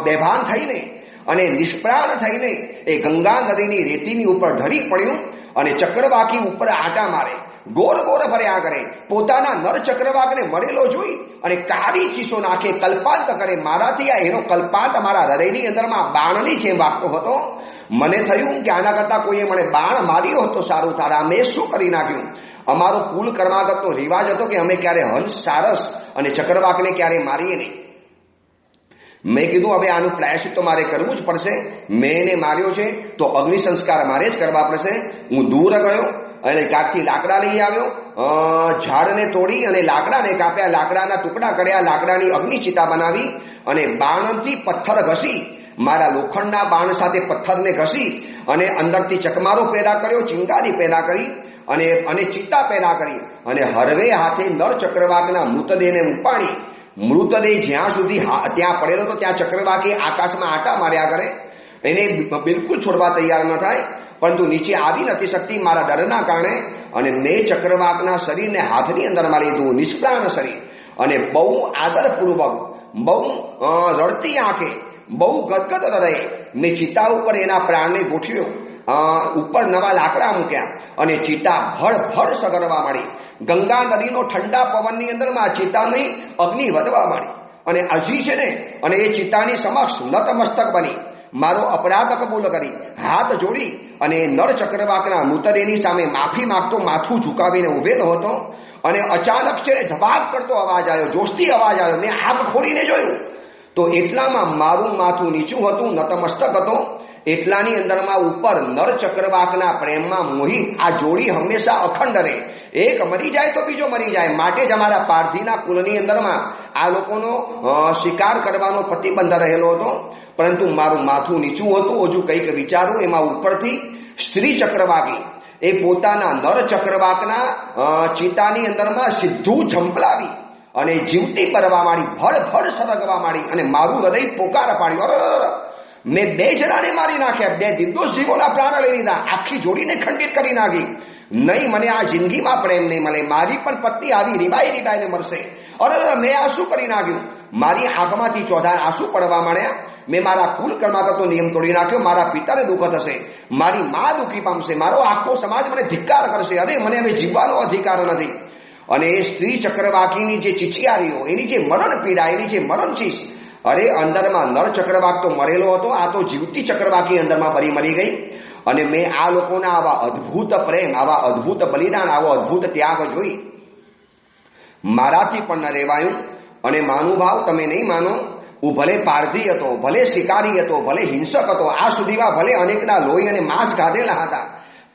બેભાન થઈને અને નિષ્પ્રાણ થઈને એ ગંગા નદીની રેતીની ઉપર ઢળી પડ્યું અને ચક્રવાકી ઉપર આટા મારે, ગોળ ફર્યા કરે. પોતાના નર ચક્રવાકને મરેલો જોઈ અને કાળી ચીસો નાખે, કલ્પાંત કરે. મારાથી આ એનો કલ્પાંત મારા હૃદયની અંદરમાં બાણની જેમ વાગતો હતો. મને થયું કે આના કરતાં કોઈએ મને બાણ માર્યો હતો સારું તારા, મેં શું કરી નાખ્યું. અમારો કુલ કર્માગતનો રિવાજ હતો કે અમે ક્યારે હંસ, સારસ અને ચક્રવાકને ક્યારે મારીએ નહીં. મેં કીધું હવે આનું પ્રાયશ્ચિત તો મારે કરવું જ પડશે. મેં એને માર્યો છે તો અગ્નિ સંસ્કાર મારે જ કરવા પડશે. હું દૂર ગયો અને ક્યાંકથી લાકડા લઈ આવ્યો, ઝાડને તોડી અને લાકડાને કાપ્યા, લાકડાના ટુકડા કર્યા, લાકડાની અગ્નિચિતા બનાવી અને બાણથી પથ્થર ઘસી, મારા લોખંડના બાણ સાથે પથ્થરને ઘસી અને અંદરથી ચકમારો પેદા કર્યો, ચિંગારી પેદા કરી અને ચિત્તા પેદા કરી અને હરવે હાથે નર ચક્રવાકના મૃતદેહને ઉપાડી. મૃતદેહ જ્યાં સુધી ત્યાં પડેલો તો ત્યાં ચક્રવાકી આકાશમાં આટા માર્યા કરે, એને બિલકુલ છોડવા તૈયાર ન થાય, પરંતુ નીચે આવી નથી શકતી મારા ડરના કારણે. અને મેં ચક્રવાકના શરીરને હાથની અંદરમાં લીધું, નિષ્પ્રાણ શરીર, અને બહુ આદરપૂર્વક, બહુ રડતી આંખે, બહુ ગદગદ હૃદયે મેં ચિતા ઉપર એના પ્રાણને ગોઠવ્યો. ઉપર નવા લાકડા મૂક્યા અને ચિતા ભડ સગડવા માંડી. ગંગા નદીનો ઠંડા પવનની અંદરમાં ચિતાની અગ્નિ વધવા માંડી અને હજી છે ને, અને એ ચિતાની સમક્ષ નતમસ્તક બની મારો અપરાધ કબૂલ કરી હાથ જોડી અને નર ચક્રવાકના મૃતદેહની સામે માફી માંગતો માથું ઝુકાવીને ઉભેલો હતો. અને અચાનક છે ને ધબાક કરતો અવાજ આવ્યો, જોશથી અવાજ આવ્યો. મેં આંખ ખોલીને જોયું તો એટલામાં મારું માથું નીચું હતું, નતમસ્તક હતો. એટલાની અંદરમાં ઉપર નર ચક્રવાકના પ્રેમમાં મોહિત આ જોડી હંમેશા અખંડ રહે. એક મરી જાય તો બીજો મરી જાય. માટે જ અમારા પારધીના કુલની અંદરમાં આ લોકોનો શિકાર કરવાનો પ્રતિબંધ રહેલો હતો. પરંતુ મારું માથું નીચું હતું, હજુ કંઈક વિચારું. એમાં ઉપરથી સ્ત્રી ચક્રવાકી એ પોતાના નર ચક્રવાકના ચિતાની અંદરમાં સીધું ઝંપલાવી અને જીવતી બરવા માંડી, ભડ સળગવા માંડી અને મારું હૃદય પોકાર પાડ્યું. મેં 2 જણાને મારી નાખ્યા, 2 નિર્દોષ જીવોના પ્રાણ લઈ લીધા, આખી જોડીને ખંડિત કરી નાખી. નહીં, મને આ જિંદગીમાં પ્રેમ નહીં મળે, મારી પણ પત્ની આવી રીબાઈને મરશે. મેં આ શું કરી નાખ્યું? મારી આંખમાંથી ચોધાર આંસુ પડવા માંડ્યા. મેં મારા કુલ કર્માગતનો નિયમ તોડી નાખ્યો. મારા પિતાને દુઃખ થશે, મારી મા દુઃખી પામશે, મારો આખો સમાજ મને ધિક્કાર કરશે. અરે મને હવે જીવવાનો અધિકાર નથી. અને એ સ્ત્રી ચક્રવાકીની જે ચીચિયારીઓ, એની જે મરણ પીડા, એની જે મરણ ચીસ, અરે અંદરમાં નર ચક્રવાક તો મરેલો હતો, આ તો જીવતી ચક્રવાકી અંદરમાં મરી ગઈ. અને મેં આ લોકોના આવા અદ્ભુત પ્રેમ, આવા અદ્ભુત બલિદાન, આવો અદ્ભુત ત્યાગ જોઈ મારાથી પણ ન રહેવાયું. અને માનુભાવ, તમે નહીં માનો, હું ભલે પારધી હતો, ભલે શિકારી હતો, ભલે હિંસક હતો, આ સુધીમાં ભલે અનેકના લોહી અને માંસ ખાધેલા હતા,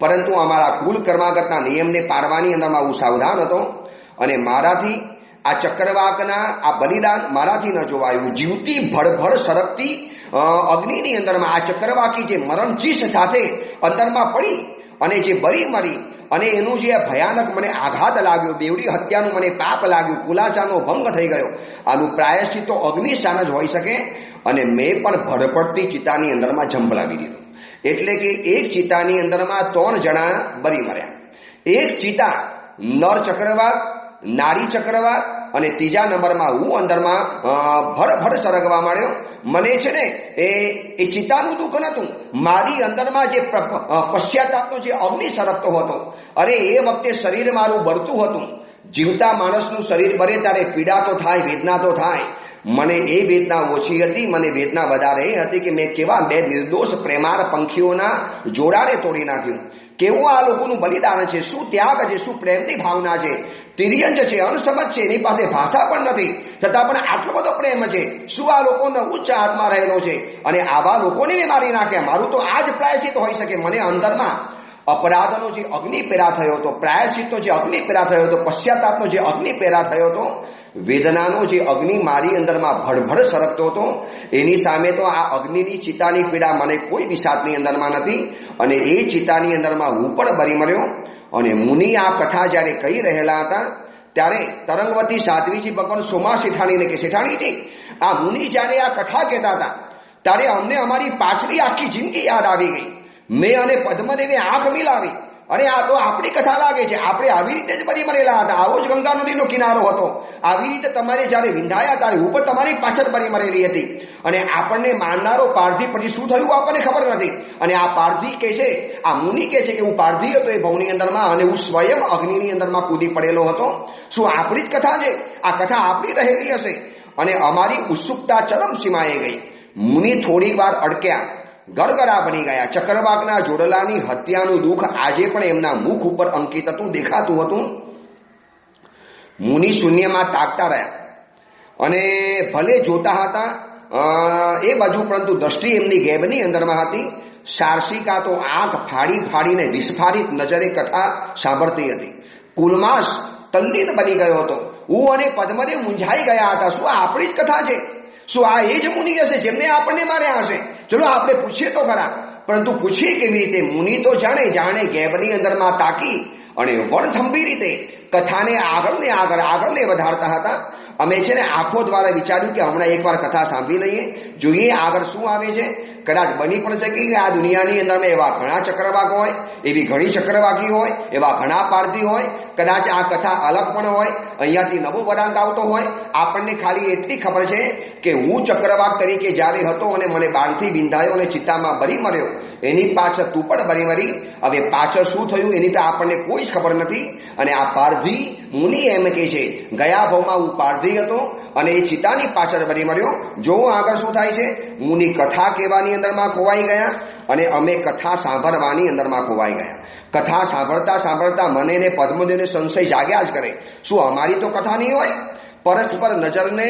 પરંતુ અમારા કુલ કર્માગતના નિયમને પાડવાની અંદરમાં હું સાવધાન હતો. અને મારાથી આ ચક્રવાકના આ બલિદાન મારાથી ન જોવાયું. જીવતી ભડભડ સરકતી અગ્નિની અંદરમાં આ ચક્રવાકી જે મરણ ચીસ સાથે અંદરમાં પડી અને જે બરી મરી, અને એનું જે ભયાનક મને આઘાત લાગ્યો, બેવડી હત્યાનું મને પાપ લાગ્યું, કુલાચારનો ભંગ થઈ ગયો. આનું પ્રાયશ્ચિત તો અગ્નિશાન જ હોઈ શકે. અને મેં પણ ભડભડતી ચિતાની અંદરમાં ઝંપલાવી દીધું. એટલે કે એક ચિતાની અંદરમાં 3 જણા બરી મર્યા. એક ચિતા નર ચક્રવાક, નારી ચક્રવાક, અને ત્રીજા નંબરમાં હું અંદરમાં ભડભડ સરગવા માંડ્યો. મને છે ને એ ચિતાનું દુઃખ નહોતું, મારી અંદરમાં જે પશ્ચાતાપનો જે અગ્નિ સરકતો હતો. અરે એ વખતે શરીર મારું બળતું હતું. જીવતા માણસનું શરીર બળે ત્યારે પીડા તો થાય, વેદના તો થાય. મને એ વેદના ઓછી હતી, મને વેદના વધારે એ હતી કે મેં કેવા 2 નિર્દોષ પ્રેમાર પંખીઓના જોડાને તોડી નાખ્યું. કેવું આ લોકોનું બલિદાન છે, શું ત્યાગ છે, શું પ્રેમની ભાવના છે. તિર્યંજ છે, અણસમજ છે, એની પાસે ભાષા પણ નથી, છતાં પણ આટલો બધો પ્રેમ છે. શું આ લોકોનો ઉચ્ચ આત્મા રહેલો છે. અને આવા લોકોને મેં મારી નાખ્યા. મારું તો આ જ પ્રાયશ્ચિત હોઈ શકે. મને અંદરમાં અપરાધનો જે અગ્નિ પેરા થયો હતો, પ્રાયશ્ચિતનો જે અગ્નિ પેરા થયો હતો, પશ્ચાતાપનો જે અગ્નિ પેરા થયો હતો, વેદનાનો જે અગ્નિ મારી અંદરમાં ભડભડ સરકતો હતો, એની સામે તો આ અગ્નિની ચિતાની પીડા મને કોઈ દિશાની અંદરમાં નથી. અને એ ચિતાની અંદરમાં હું પણ બરી મર્યો. અને મુનિ આ કથા જ્યારે કહી રહેલા હતા ત્યારે તરંગવતી સાધ્વીજી ભગવાન સોમા શેઠાણીને કે, શેઠાણીજી, આ મુનિ જ્યારે આ કથા કહેતા હતા ત્યારે અમને અમારી પાછલી આખી જિંદગી યાદ આવી ગઈ. મેં અને પદ્મદેવે આંખ મિલાવી, અરે આ તો આપણી કથા લાગે છે, આપણે આવી રીતે જ બરી મરેલા હતા. આવો જ ગંગા નદીનો કિનારો હતો. આવી રીતે તમારે જ્યારે વિંધાયા ત્યારે હું પણ તમારી પાછળ બરી મરેલી હતી. અને આપણને મારનારો પારધી પછી શું થયું આપણને ખબર નથી. અને આ પારધી કે છે, આ મુનિ કે છે કે હું પારધી હતો એ ભવની અંદરમાં, અને હું સ્વયં અગ્નિની અંદરમાં કૂદી પડેલો હતો. શું આપણી જ કથા છે? આ કથા આપણી રહેલી હશે? અને અમારી ઉત્સુકતા ચરમ સીમાએ ગઈ. મુનિ થોડી વાર અડક્યા, ગરગરા બની ગયા. ચક્રવાકના જોડલાની હત્યાનું દુઃખ આજે પણ એમના મુખ ઉપર અંકિત હતું, દેખાતું હતું. મુનિ શૂન્યમાં તાકતા રહ્યા અને ભલે જોતા હતા એ બાજુ, પરંતુ દ્રષ્ટિ એમની ગેબની અંદરમાં હતી. સારસિકા તો આંખ ફાડીને વિસ્ફારિત નજરે કથા સાંભળતી હતી. કુલમાસ તલ્લીન બની ગયો હતો. હું અને પદ્મદેવ મૂંઝાઈ ગયા હતા. શું આ આપણી જ કથા છે? શું આ એ જ મુનિ હશે જેમને આપણને માર્યા હશે? ચલો આપણે પૂછીએ તો ખરા, પરંતુ પૂછીએ કેવી રીતે? મુનિ તો જાણે ગેબની અંદરમાં તાકી અને વણથંભી રીતે કથાને આગળ વધારતા હતા. અમે છે ને આંખો દ્વારા વિચાર્યું કે હમણાં એકવાર કથા સાંભળી લઈએ, જોઈએ આગળ શું આવે છે. કદાચ બની પણ શકે કે આ દુનિયાની અંદરમાં એવા ઘણા ચક્રવાક હોય, એવી ઘણી ચક્રવાકી હોય, એવા ઘણા પારધી હોય. કદાચ આ કથા અલગ પણ હોય, અહીંયાથી નવો વળાંક આવતો હોય. આપણને ખાલી એટલી ખબર છે કે હું ચક્રવાક તરીકે જ્યારે હતો અને મને બાણથી બિંધાયો અને ચિત્તામાં બરી મર્યો, એની પાછળ તું પણ બરી મરી. હવે પાછળ શું થયું એની તો આપણને કોઈ જ ખબર નથી. અને આ પારધી મુનિ એમ કે છે, ગયા ભાવમાં હું પારધી હતો અને એ ચિતાની પાછળ બરી મર્યો. જો આગળ શું થાય છે. મુનિ કથા કહેવાની અંદરમાં ખોવાઈ ગયા અને અમે કથા સાંભળવાની અંદરમાં ખોવાઈ ગયા. કથા સાંભળતા મને ને પદ્મદેવને સંશય જાગ્યા જ કરે. શું અમારી તો કથા નહીં હોય? પરસ્પર નજરને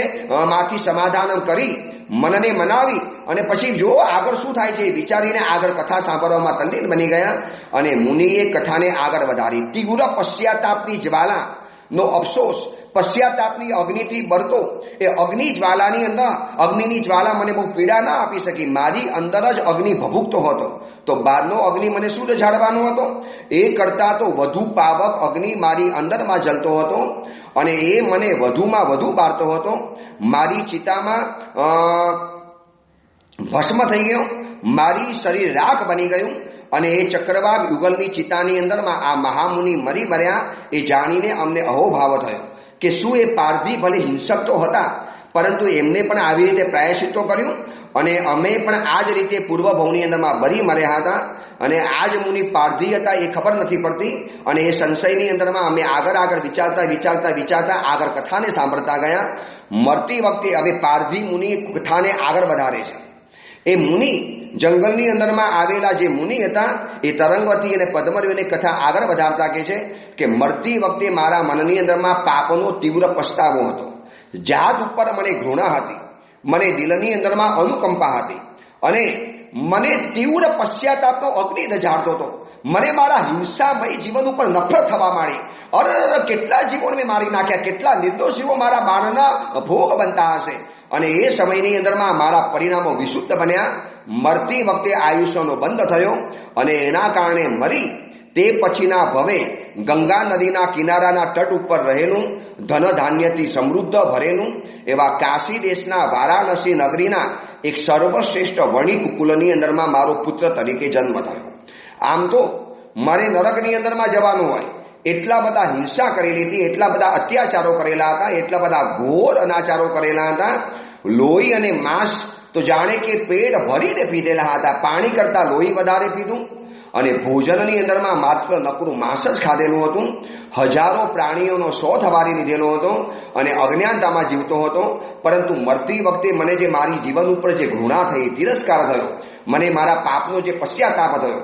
માંથી સમાધાન કરી મનને મનાવી અને પછી જો આગળ શું થાય છે વિચારીને આગળ કથા સાંભળવામાં તલ્લીન બની ગયા. અને મુનિએ કથાને આગળ વધારી. તીવ્ર પશ્ચાતાપની જ્વાલા નો અફસોસ, પશ્ચાતાપની અગ્નિથી બળતો એ અગ્નિ જ્વાલાની અંદર, અગ્નિની જ્વાલા મને બહુ પીડા ના આપી શકી. મારી અંદર જ અગ્નિ ભભૂકતો હતો, તો બહારનો અગ્નિ મને શું જાળવાનો હતો? એ કરતા તો વધુ પાવક અગ્નિ મારી અંદરમાં જલતો હતો. અને એ મને વધુમાં વધુ બાળતો હતો. મારી ચિતામાં ભસ્મ થઈ ગયો, મારી શરીર રાખ બની ગયું. અને એ ચક્રવાક યુગલની ચિતાની અંદરમાં આ મહામુનિ મરી મર્યા એ જાણીને અમને અહોભાવ થયો કે શું એ પારધી ભલે હિંસક તો હતા, પરંતુ એમને પણ આવી રીતે પ્રાયશ્ચિત્તો કર્યું અને અમે પણ આ જ રીતે પૂર્વ ભવની અંદરમાં મરી મર્યા હતા. અને આ જ મુનિ પારધી હતા એ ખબર નથી પડતી. અને એ સંશયની અંદરમાં અમે આગળ વિચારતા આગળ કથાને સાંભળતા ગયા. મરતી વખતે હવે પારધી મુનિ કથાને આગળ વધારે છે. એ મુનિ જંગલની અંદરમાં આવેલા જે મુનિ હતા એ તરંગવતી અને પદ્મવ્યુની કથા આગળ વધારતા કહે છે કે મરતી વખતે મારા મનની અંદરમાં પાપનો તીવ્ર પસ્તાવો હતો. જાત ઉપર મને ઘૃણા હતી, મને દિલની અંદરમાં અનુકંપા હતી અને મને તીવ્ર પશ્ચાતાપનો અગ્નિ દઝાડતો હતો. મને મારા હિંસામય જીવન ઉપર નફરત થવા માંડી. અરે કેટલા જીવોને મેં મારી નાખ્યા, કેટલા નિર્દોષ જીવો મારા બાણના ભોગ બનતા હશે. અને એ સમયની અંદરમાં મારા પરિણામો વિશુદ્ધ બન્યા. મરતી વખતે આયુષ્યનો બંધ થયો અને એના કારણે મરી તે પછીના ભવે ગંગા નદીના કિનારાના તટ ઉપર રહેલું ધન ધાન્યથી સમૃદ્ધ ભરેલું એવા કાશી દેશના વારાણસી નગરીના એક સર્વશ્રેષ્ઠ વણિક કુલની અંદરમાં મારો પુત્ર તરીકે જન્મ થયો. આમ તો મારે નરકની અંદરમાં જવાનું હોય, એટલા બધા હિંસા કરેલી હતી, એટલા બધા અત્યાચારો કરેલા હતા, એટલા બધા ઘોર અનાચારો કરેલા હતા. લોહી અને માંસ તો જાણે કે પેટ ભરીને પીધેલા હતા. પાણી કરતા લોહી વધારે પીધું અને ભોજનની અંદરમાં માત્ર નકરું માંસ જ ખાધેલું હતું. હજારો પ્રાણીઓનો શોથ વારી લીધેલો હતો અને અજ્ઞાનતામાં જીવતો હતો. પરંતુ મરતી વખતે મને જે મારી જીવન ઉપર જે ઘૃણા થઈ, તિરસ્કાર થયો, મને મારા પાપનો જે પશ્ચાતાપ થયો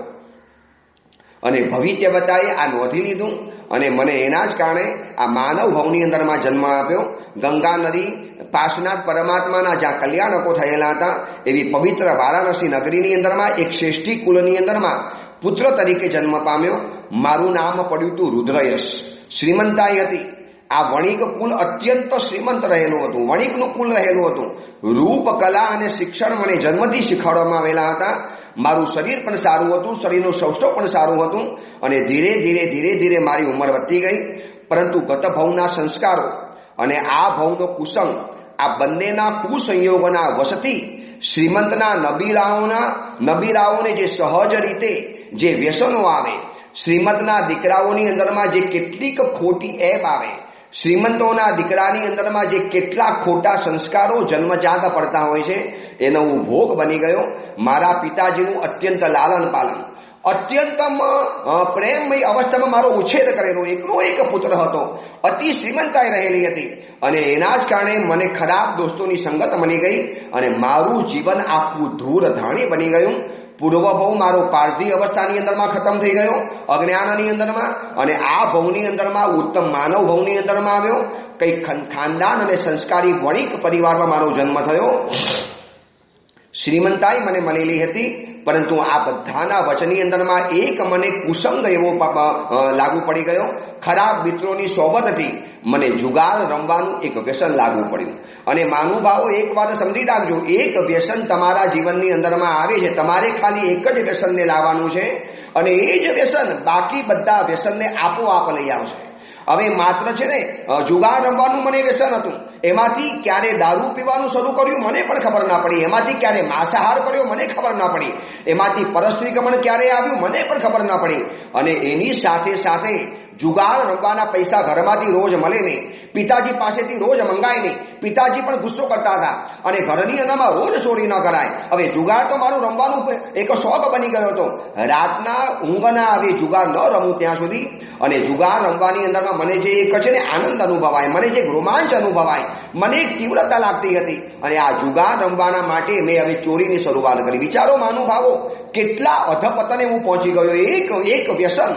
અને ભવિષ્યવક્તાએ આ નોંધી લીધું અને મને એના જ કારણે આ માનવ ભવની અંદરમાં જન્મ આપ્યો. ગંગા નદી પાર્શ્વનાથ પરમાત્માના જ્યાં કલ્યાણકો થયેલા હતા એવી પવિત્ર વારાણસી નગરીની અંદરમાં એક શ્રેષ્ઠી કુલની અંદરમાં પુત્ર તરીકે જન્મ પામ્યો. મારું નામ પડ્યું હતું રુદ્રયશ. શ્રીમંતાઈ હતી. આ વણિક કુલ અત્યંત શ્રીમંત રહેલું હતું, વણિકનું કુલ રહેલું હતું. રૂપ, કલા અને શિક્ષણ મને જન્મથી શીખવાડવામાં આવેલા હતા. મારું શરીર પણ સારું હતું, શરીરનું સૌષ્ઠવ પણ સારું હતું અને ધીરે ધીરે મારી ઉંમર વધતી ગઈ. પરંતુ ગત ભવના સંસ્કારો અને આ ભવનો કુસંગ, આ બંનેના કુસંયોગોના વશથી શ્રીમંતના નબીરાઓને જે સહજ રીતે જે વ્યસનો આવે, શ્રીમંતના દીકરાઓની અંદરમાં જે કેટલીક ખોટી એપ આવે, શ્રીમંતોના દીકરાની અંદરમાં જે કેટલા ખોટા સંસ્કારો જન્મજાત પડતા હોય છે, એનો હું ભોગ બની ગયો. મારા પિતાજીનું અત્યંત લાલન પાલન, અત્યંતમ પ્રેમમય અવસ્થામાં મારો ઉછેર કરેલો એકનો એક પુત્ર હતો. અતિ શ્રીમંતાઈ રહેલી હતી અને એના જ કારણે મને ખરાબ દોસ્તોની સંગત મળી ગઈ અને મારું જીવન આખું ધૂળ ધાણી બની ગયું. પૂર્વભવ મારો પારધી અવસ્થાની અંદરમાં ખતમ થઈ ગયો, અજ્ઞાનની અંદરમાં, અને આ ભવની અંદરમાં ઉત્તમ માનવ ભવની અંદરમાં આવ્યો. કઈ ખાનદાન અને સંસ્કારી વણિક પરિવારમાં મારો જન્મ થયો. શ્રીમંતાઈ મને મળેલી હતી, પરંતુ આ બધાના વચનની અંદરમાં એક મને કુસંગ એવો લાગુ પડી ગયો. ખરાબ મિત્રોની સોબતથી મને જુગાર રમવાનું એક વ્યસન લાગુ પડ્યું. અને મહાનુભાવો એક વાત સમજી રાખજો, એક વ્યસન તમારા જીવનની અંદરમાં આવે છે, તમારે ખાલી એક જ વ્યસનને લાવવાનું છે અને એ જ વ્યસન બાકી બધા વ્યસનને આપોઆપ લઈ આવશે. હવે માત્ર છે ને જુગાર રમવાનું મને વ્યસન હતું, એમાંથી ક્યારે દારૂ પીવાનું શરૂ કર્યું મને પણ ખબર ના પડી, એમાંથી ક્યારે માંસાહાર કર્યો મને ખબર ના પડી, એમાંથી પરસ્ત્રીગમન ક્યારે આવ્યું મને પણ ખબર ના પડી. અને એની સાથે સાથે જુગાર રમવાના પૈસા ઘરમાંથી રોજ મળે નહીં, પિતાજી પાસેથી રોજ મંગાય નહીં, પિતાજી પણ ગુસ્સો કરતા હતા અને ઘરની અંદરમાં રોજ ચોરી ન કરાય. હવે જુગાર તો મારું રમવાનું એક શોખ બની ગયો હતો. રાતના ઊંઘ ના આવે જુગાર ન રમું ત્યાં સુધી. અને જુગાર રમવાની અંદરમાં મને જે એક છે ને આનંદ અનુભવાય, મને જે રોમાંચ અનુભવાય, મને એક તીવ્રતા લાગતી હતી. અને આ જુગાર રમવાના માટે મેં હવે ચોરીની શરૂઆત કરી. વિચારો મહાનુભાવો, કેટલા અધપતને હું પહોંચી ગયો. એક વ્યસન.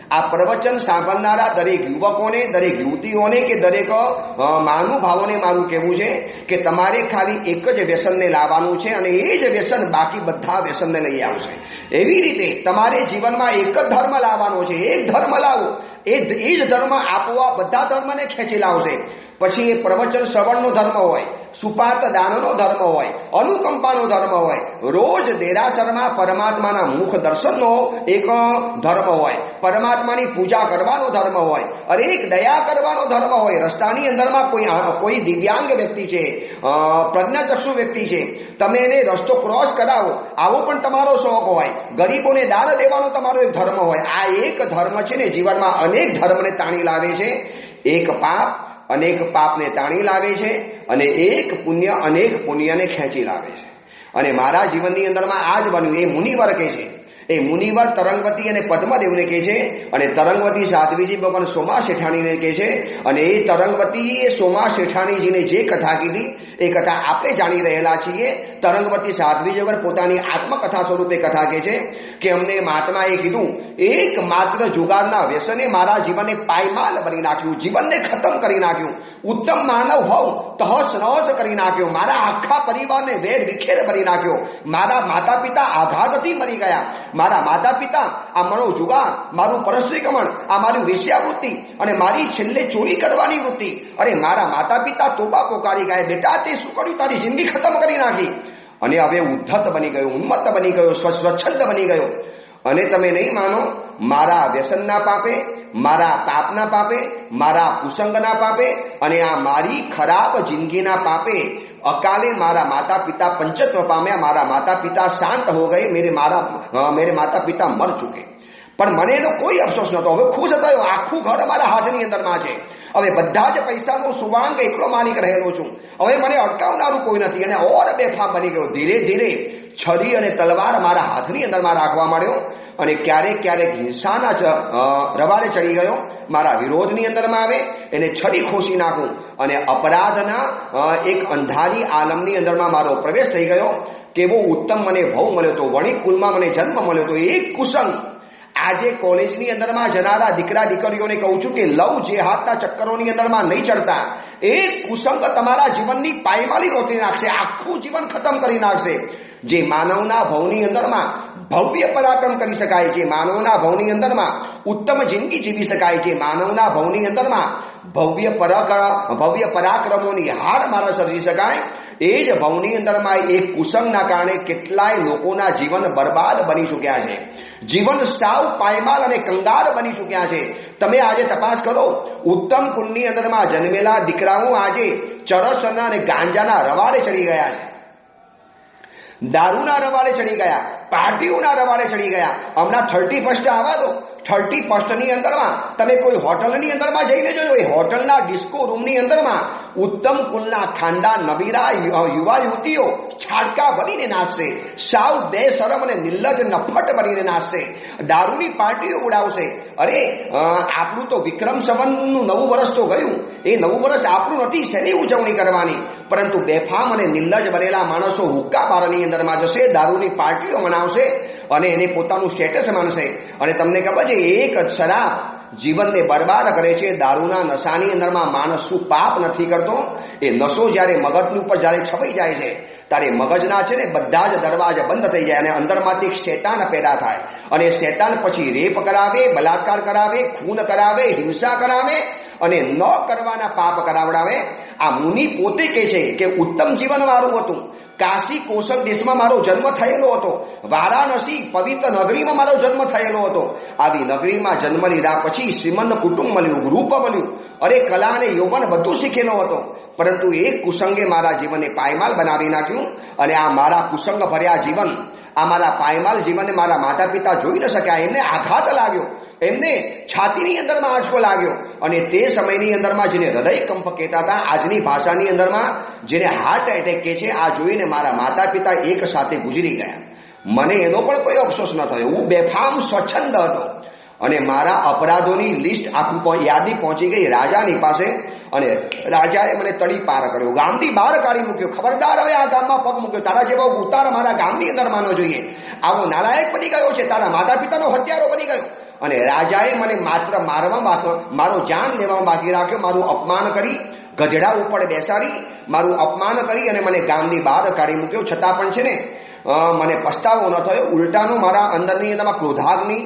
આ પ્રવચન સાંભળનારા દરેક યુવકોને, દરેક યુવતીઓને કે દરેક મહાનુભાવોને મારું કહેવું છે કે તમારે ખાલી એક જ વ્યસનને લાવવાનું છે અને એ જ વ્યસન બાકી બધા વ્યસનને લઈ આવશે. એવી રીતે તમારે જીવનમાં એક જ ધર્મ લાવવાનો છે. એક ધર્મ લાવો, એ જ ધર્મ આપોઆપ બધા ધર્મને ખેંચી લાવશે. પછી એ પ્રવચન શ્રવણનો ધર્મ હોય, સુપાત દાનનો ધર્મ હોય, અનુકંપાનો ધર્મ હોય, રોજ દેરાસરમાં પરમાત્માના મુખ દર્શનનો એક ધર્મ હોય, પરમાત્માની પૂજા કરવાનો ધર્મ હોય, અરે એક દયા કરવાનો ધર્મ હોય. રસ્તાની અંદરમાં કોઈ દિવ્યાંગ વ્યક્તિ છે, પ્રજ્ઞાચક્ષુ વ્યક્તિ છે, તમે એને રસ્તો ક્રોસ કરાવો, આવો પણ તમારો શોખ હોય. ગરીબોને દાન દેવાનો તમારો એક ધર્મ હોય. આ એક ધર્મ છે ને જીવનમાં અનેક ધર્મને તાણી લાવે છે. એક પાપ અનેક પાપને તાણી લાવે છે અને એક પુણ્ય અનેક પુણ્યને ખેંચી લાવે છે. અને મારા જીવનની અંદરમાં આ જ બન્યું. એ મુનિવર કહે છે, એ મુનિવર તરંગવતી અને પદ્મદેવને કહે છે, અને તરંગવતી સાધ્વીજી ભગવાન સોમા શેઠાણીને કહે છે. અને એ તરંગવતી એ સોમા શેઠાણીજીને જે કથા કીધી એ કથા આપણે જાણી રહેલા છીએ. તરંગવતી સાધ્વીજી વગર પોતાની આત્મકથા સ્વરૂપે કથા કહે છે કે અમને મહાત્માએ કીધું, એક માત્ર જુગારના વ્યસને મારા જીવનને પાયમાલ બની નાખ્યું, જીવનને ખતમ કરી નાખ્યું, ઉત્તમ માનવ હોવ તહસ નહસ કરી નાખ્યો, મારા આખા પરિવારને વેર વિખેર કરી નાખ્યો, મારા માતા પિતા આઘાતથી મરી ગયા, મારા માતા પિતા આ મારો જુગાર, મારું પરસ્ત્રીકમણ, આ મારી વેશ્યાવૃત્તિ અને મારી છેલ્લે ચોરી કરવાની વૃત્તિ, અરે મારા માતા પિતા તોબા પોકારી ગયા, બેટા તે શું કર્યું, તારી જિંદગી ખતમ કરી નાખી. અને હવે ઉદ્ધત બની ગયો, ઉન્મત્ત બની ગયો, સ્વચ્છંદ બની ગયો. અને તમે નહીં માનો, મારા વ્યસનના પાપે, મારા પાપના પાપે, મારા કુસંગના પાપે અને આ મારી ખરાબ જિંદગીના પાપે અકાલે મારા માતા પિતા પંચત્વ પામ્યા, મારા માતા પિતા શાંત હો ગए, મેરે માતા પિતા મર ચૂકે. પણ મને એનો કોઈ અફસોસ નહોતો. હવે ખુશ થયો, આખું ઘર મારા હાથની અંદરમાં છે. હવે બધા જ પૈસાનો સુવાંગ એકલો માલિક રહેલો છું. હવે મને અટકાવનારું કોઈ નથી. અને ઓર બેફામ બની ગયો. ધીરે ધીરે છરી અને તલવાર મારા હાથની અંદરમાં રાખવા માંડ્યો. અને ક્યારેક ક્યારેક હિંસાના રવાડે ચડી ગયો. મારા વિરોધની અંદરમાં આવે એને છરી ખોસી નાખું અને અપરાધના એક અંધારી આલમની અંદરમાં મારો પ્રવેશ થઈ ગયો. કેવો ઉત્તમ મને ભવ મળ્યો તો, વણિક કુલમાં મને જન્મ મળ્યો તો. એક કુસંગ આજે કોલેજની અંદરમાં જનારા દીકરા દીકરીઓને કહું છું કે લવ જેહાદના ચક્કરોની અંદરમાં નહીં ચડતા. એક કુસંગ તમારા જીવનની પાયમાલી ગોતી નાખશે, આખું જીવન ખતમ કરી નાખશે. જે માનવના ભવની અંદરમાં ભવ્ય પરાક્રમ કરી શકાય, જે માનવના ભવની અંદરમાં ઉત્તમ જિંદગી જીવી શકાય, જે માનવના ભવની અંદરમાં ભવ્ય પરાક્રમોની હાર મારા સર્જી શકાય, એ જ ભવની અંદરમાં એક કુસંગના કારણે કેટલાય લોકોના જીવન બરબાદ બની ચૂક્યા છે. જીવન સાવ પાયમાલ અને કંગાળ બની ચૂક્યા છે. તમે આજે તપાસ કરો, ઉત્તમ કુળની અંદરમાં જન્મેલા દીકરાઓ આજે ચરસના અને ગાંજાના રવાડે ચડી ગયા છે, દારૂના રવાડે ચડી ગયા, પાર્ટીઓના રવાડે ચડી ગયા. હમણાં 31 આવવા દો. 31ની અંદરમાં તમે કોઈ હોટલની અંદરમાં જઈને જોજો, એ હોટલના ડિસ્કો રૂમની અંદરમાં ઉત્તમ કુલના ખાંડા નબીરા યુવા યુવતીઓ છાડકા ભરીને નાચશે, સાવ બેશરમ અને નિર્લજ નફટ બનીને નાચશે, દારૂની પાર્ટીઓ ઉડાવશે. અરે આપણું તો વિક્રમ સંવતનું નવું વર્ષ તો ગયું, એ નવું વર્ષ આપણું નથી, શેની ઉજવણી કરવાની? પરંતુ બેફામ અને નિર્લજ બનેલા માણસો હુક્કા બારની અંદરમાં જશે, દારૂની પાર્ટીઓ મનાવશે અને એને પોતાનું સ્ટેટસ માનશે. અને તમને ખબર છે, એક શરાબ જીવનને બરબાદ કરે છે. દારૂના નશાની અંદરમાં માણસ શું પાપ નથી કરતો? એ નશો જ્યારે મગજની ઉપર જ્યારે છવાઈ જાય છે ત્યારે મગજના છે ને બધા જ દરવાજા બંધ થઈ જાય અને અંદરમાંથી એક શેતાન પેદા થાય. અને શેતાન પછી રેપ કરાવે, બલાત્કાર કરાવે, ખૂન કરાવે, હિંસા કરાવે અને ન કરવાના પાપ કરાવડાવે. આ મુનિ પોતે કહે છે કે ઉત્તમ જીવન મારું હતું, કાશી કોશલ દેશમાં મારો જન્મ થયેલો હતો, વારાણસી પવિત્ર નગરીમાં મારો જન્મ થયેલો હતો. આવી નગરીમાં જન્મ લીધા પછી શ્રીમંત કુટુંબ મળ્યું, રૂપ મળ્યું, અરે કલા અને યૌવન બધું શીખેલો હતો. પરંતુ એક કુસંગે મારા જીવનને પાયમાલ બનાવી નાખ્યું. અને આ મારા કુસંગ ભર્યા જીવન, આ મારા પાયમાલ જીવનને મારા માતા પિતા જોઈ ન શક્યા. એમને આઘાત લાગ્યો, એમને છાતીની અંદરમાં આંચકો લાગ્યો. અને તે સમયની અંદરમાં જેને હૃદય કંપ કહેતા હતા, આજની ભાષાની અંદરમાં જેને હાર્ટ એટેક કહે છે, આ જોઈને મારા માતા પિતા એક સાથે ગુજરી ગયા. મને એનો પણ કોઈ અફસોસ ન થયો. હું બેફામ સ્વચ્છંદ હતો. અને મારા અપરાધોની લિસ્ટ આખું યાદી પહોંચી ગઈ રાજાની પાસે. અને રાજાએ મને તડી પાર કર્યો, ગામથી બહાર કાઢી મૂક્યો. ખબરદાર, હવે આ ગામમાં પગ મૂક્યો, તારા જેવો ઉતાર મારા ગામની અંદર માનો જોઈએ. આવો નાલાયક બની ગયો છે, તારા માતા પિતાનો હત્યારો બની ગયો. અને રાજાએ મને માત્ર મારો જાન લેવામાં બાકી રાખ્યો. મારું અપમાન કરી, ગધેડા ઉપર બેસાડી મારું અપમાન કરી અને મને ગામની બહાર કાઢી મૂક્યો. છતાં પણ છે ને મને પસ્તાવો ન થયો. ઉલટાનો મારા અંદરની અંદરમાં ક્રોધાગ્નિ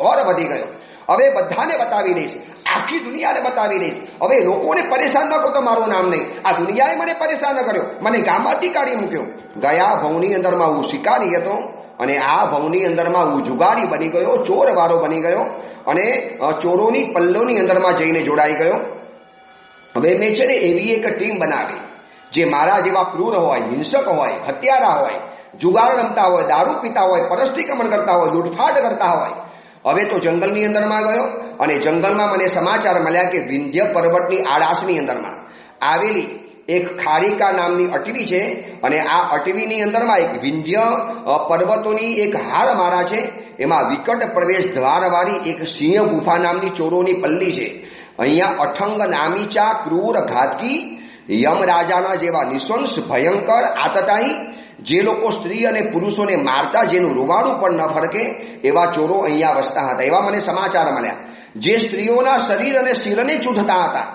ઓર વધી ગયો. હવે બધાને બતાવી દઈશ, આખી દુનિયાને બતાવી દઈશ. હવે લોકોને પરેશાન ન કરો તો મારું નામ નહીં. આ દુનિયાએ મને પરેશાન ન કર્યો, મને ગામમાંથી કાઢી મૂક્યો. ગયા ભવની અંદરમાં હું શિકારી હતો અને આ ભવની અંદરમાં હું જુગારી બની ગયો, ચોરવાળો બની ગયો અને ચોરોની પલ્લોની અંદરમાં જઈને જોડાઈ ગયો. હવે મેં છે ને એવી એક ટીમ બનાવી જે મારા જેવા ક્રૂર હોય, હિંસક હોય, હત્યારા હોય, જુગાર રમતા હોય, દારૂ પીતા હોય, પરસ્ત્રીક્રમણ કરતા હોય, લૂંટફાટ કરતા હોય. હવે તો જંગલની અંદરમાં ગયો અને જંગલમાં મને સમાચાર મળ્યા કે વિંધ્ય પર્વતની આડાશની અંદરમાં આવેલી એક ખારીકા નામની અટવી છે અને આ અટવીની અંદરમાં એક વિંધ્ય પર્વતોની એક હાર મારા છે. એમાં વિકટ પ્રવેશ દ્વારવાળી એક સિંહ ગુફા નામની ચોરોની પલ્લી છે. અહીંયા અઠંગ નામીચા ક્રૂર ઘાતકી યમરાજાના જેવા નિશંસ ભયંકર આતતાઈ, જે લોકો સ્ત્રી અને પુરુષોને મારતા, જેનું રૂવાડું પણ ન ફરકે એવા ચોરો અહીંયા વસતા હતા. એવા મને સમાચાર મળ્યા. જે સ્ત્રીઓના શરીર અને શિરને ચૂંટતા હતા,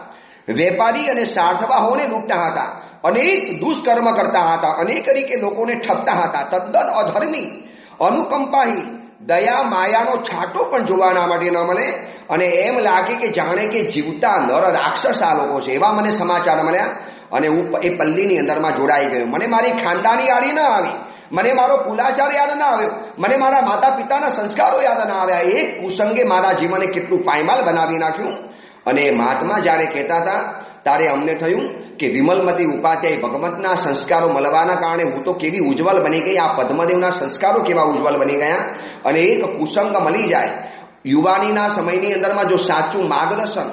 વેપારી અને સાર્થવાહોને લૂંટતા હતા, અનેક દુષ્કર્મ કરતા હતા, અનેક રીતે લોકોને ઠપતા હતા. તદ્દન અધર્મી, અનુકંપાહી, દયા માયાનો છાંટો પણ જોવાના માટે ન મળે અને એમ લાગે કે જાણે કે જીવતા નર રાક્ષસ આ લોકો છે. એવા મને સમાચાર મળ્યા અને હું એ પલ્લીની અંદરમાં જોડાઈ ગયો. મને મારી ખાનદાની યાદી ના આવી, મને મારો કુલાચાર યાદ ના આવ્યો, મને મારા માતા પિતાના સંસ્કારો યાદ ના આવ્યા. એક કુસંગે મારા જીવનને કેટલું પાયમાલ બનાવી નાખ્યું. અને મહાત્મા જ્યારે કહેતા હતા ત્યારે અમને થયું કે વિમલમતી ઉપાધ્યાય ભગવંતના સંસ્કારો મળવાના કારણે હું તો કેવી ઉજ્જવલ બની ગઈ, આ પદ્મદેવના સંસ્કારો કેવા ઉજ્જવલ બની ગયા. અને એક કુસંગ મળી જાય યુવાનીના સમયની અંદરમાં, જો સાચું માર્ગદર્શન,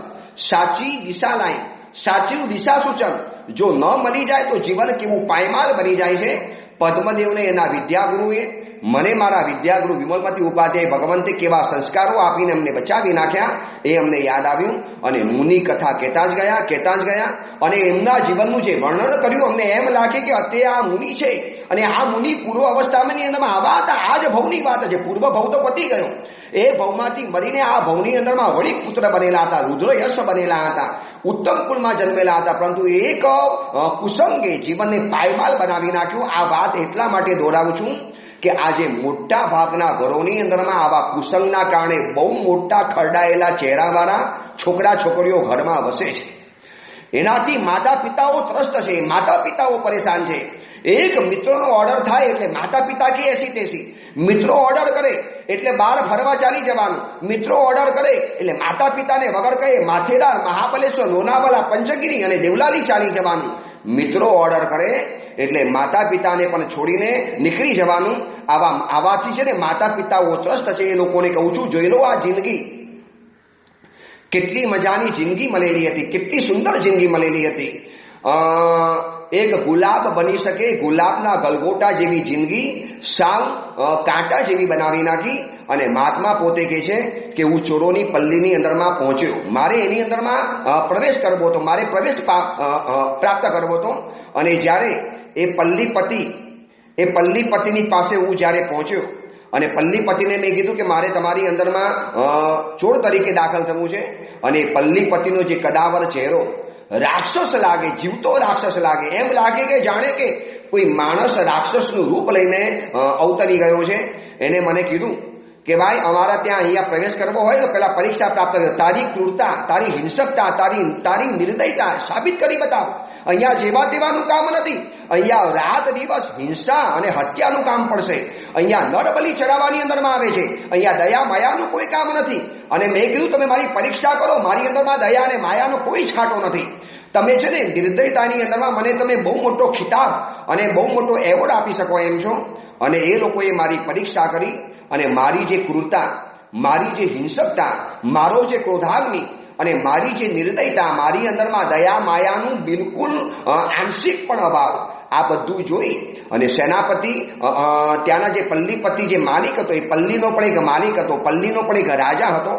સાચી દિશા લાઈન, સાચું દિશા સૂચન જો ન મળી જાય તો જીવન કેવું પાયમાલ બની જાય છે. પદ્મદેવને એના વિદ્યાગુરુએ, મને મારા વિદ્યાગુરુ વિમલમતી ઉપાધ્યાય ભગવંતે કેવા સંસ્કારો આપીને અમને બચાવી નાખ્યા એ અમને યાદ આવ્યું. અને મુનિ કથા કહેતા જ ગયા અને એમના જીવનનું જે વર્ણન કર્યું અમને એમ લાગે કે અત્યારે આ મુનિ છે અને આ મુનિ પૂર્વ અવસ્થાની અંદરમાં આવા હતા. આ જ ભવની વાત છે. પૂર્વ ભવ તો પતી ગયો, એ ભવમાંથી મરીને આ ભવની અંદરમાં વળી પુત્ર બનેલા હતા, રુદ્રયશ બનેલા હતા, ઉત્તમ કુળમાં જન્મેલા હતા. પરંતુ એક કુસંગે જીવનને પાયમાલ બનાવી નાખ્યું. આ વાત એટલા માટે દોહરાવું છું કે આજે મોટા ભાગના ઘરોની અંદરમાં આવા કુસંગના કારણે બહુ મોટા ખરડાયેલા ચહેરાવાળા છોકરા છોકરીઓ ઘરમાં વસે છે. એનાથી માતા પિતાઓ ત્રસ્ત છે, માતા પિતાઓ પરેશાન છે. એક મિત્રનો ઓર્ડર થાય એટલે માતા પિતા કે એસી તેસી, મિત્રો ઓર્ડર કરે એટલે બહાર ફરવા ચાલી જવાનું, મિત્રો ઓર્ડર કરે એટલે માતા પિતાને વગર કહે માથેરાન, મહાબલેશ્વર, લોનાવાલા, પંચગીરી અને દેવલાલી ચાલી જવાનું. મિત્રો ઓર્ડર કરે એટલે માતા પિતાને પણ છોડીને નીકળી જવાનું. આવાથી છે ને માતા પિતાઓ ત્રસ્ત છે. એ લોકોને કહું છું, જોઈ લો આ જિંદગી, કેટલી મજાની જિંદગી મળેલી હતી, કેટલી સુંદર જિંદગી મળેલી હતી. એક ગુલાબ બની શકે, ગુલાબના ગલગોટા જેવી જિંદગી સાવ કાંટા જેવી બનાવી નાખી. અને મહાત્મા પોતે કહે છે કે હું ચોરોની પલ્લીની અંદરમાં પહોંચ્યો, મારે એની અંદરમાં પ્રવેશ કરવો હતો, મારે પ્રવેશ પ્રાપ્ત કરવો હતો. અને જ્યારે એ પલ્લીપતિની પાસે હું જ્યારે પહોંચ્યો અને પલ્લીપતિને મેં કીધું કે મારે તમારી અંદરમાં ચોર તરીકે દાખલ થવું છે. અને પલ્લીપતિનો જે કદાવર ચહેરો રાક્ષસ લાગે, જીવતો રાક્ષસ લાગે, એમ લાગે કે જાણે કે કોઈ માણસ રાક્ષસનું રૂપ લઈને અવતરી ગયો છે. એને મને કીધું કે ભાઈ અમારા ત્યાં અહીંયા પ્રવેશ કરવો હોય તો પેલા પરીક્ષા પ્રાપ્ત કરો, તારી ક્રૂરતા, તારી હિંસકતા, તારી નિર્દયતા સાબિત કરી બતાવ. અહીંયા જેવા તેવાનું કામ નથી, અહીંયા રાત દિવસ હિંસા અને હત્યાનું કામ પડશે. અહીંયા નરબલી ચડાવવાની અંદરમાં આવે છે, અહીંયા દયા માયાનું કોઈ કામ નથી. અને મેં કીધું તમે મારી પરીક્ષા કરો, મારી અંદરમાં દયા અને માયાનો કોઈ છાંટો નથી. તમે છે ને નિર્દયતાની અંદરમાં મને તમે બહુ મોટો ખિતાબ અને બહુ મોટો એવોર્ડ આપી શકો એમ છો. અને એ લોકોએ મારી પરીક્ષા કરી અને મારી જે ક્રૂરતા, મારી જે હિંસકતા, મારો જે ક્રોધાગ્નિ અને મારી જે નિર્દયતા, મારી અંદરમાં દયા માયાનું બિલકુલ આંશિક પણ અભાવ, આ બધું જોઈ અને સેનાપતિ, ત્યાંના જે પલ્લીપતિ જે માલિક હતો, એ પલ્લીનો પણ એક માલિક હતો, પલ્લીનો પણ એક રાજા હતો.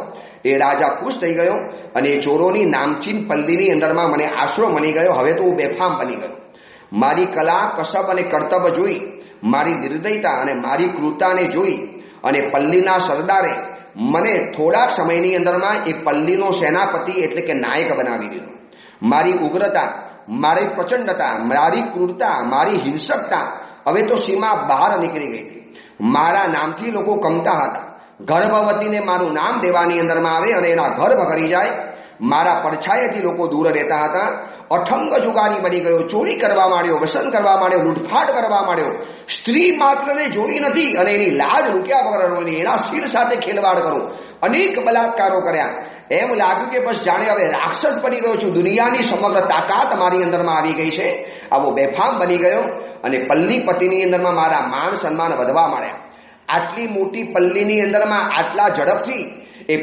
એ રાજા ખુશ થઈ ગયો અને એ ચોરોની નામચીન પલ્લીની અંદરમાં મને આશરો મળી ગયો. હવે તો હું બેફામ બની ગયો. મારી કલા, કસબ અને કર્તવ્ય જોઈ, મારી નિર્દયતા અને મારી ક્રૂરતાને જોઈ અને પલ્લીના સરદારે મને થોડાક સમયની અંદરમાં એ પલ્લીનો સેનાપતિ એટલે કે નાયક બનાવી દીધો. મારી ઉગ્રતા, મારી પ્રચંડતા, મારી ક્રૂરતા, મારી હિંસકતા હવે તો સીમા બહાર નીકળી ગઈ હતી. મારા નામથી લોકો કમતા હતા, ગર્ભવતીને મારું નામ દેવાની અંદરમાં આવે અને એના ગર્ભ કરી જાય. મારા પડછાયેથી લોકો દૂર રહેતા હતા. અઠંગ જુગારી બની ગયો, ચોરી કરવા માંડ્યો, વ્યસન કરવા માંડ્યો, લૂંટફાટ કરવા માંડ્યો. સ્ત્રી માત્રને જોઈ નથી અને એની લાજ રૂક્યા વગર એના શિર સાથે ખેલવાડ કરો. અનેક બલાત્કારો કર્યા. એમ લાગ્યું કે બસ જાણે હવે રાક્ષસ બની ગયો છું, દુનિયાની સમગ્ર તાકાત મારી અંદરમાં આવી ગઈ છે. આવો બેફામ બની ગયો અને પલ્લીપતિની અંદરમાં મારા માન સન્માન વધવા માંડ્યા. આટલી મોટી પલ્લીની અંદરમાં આટલા ઝડપથી એ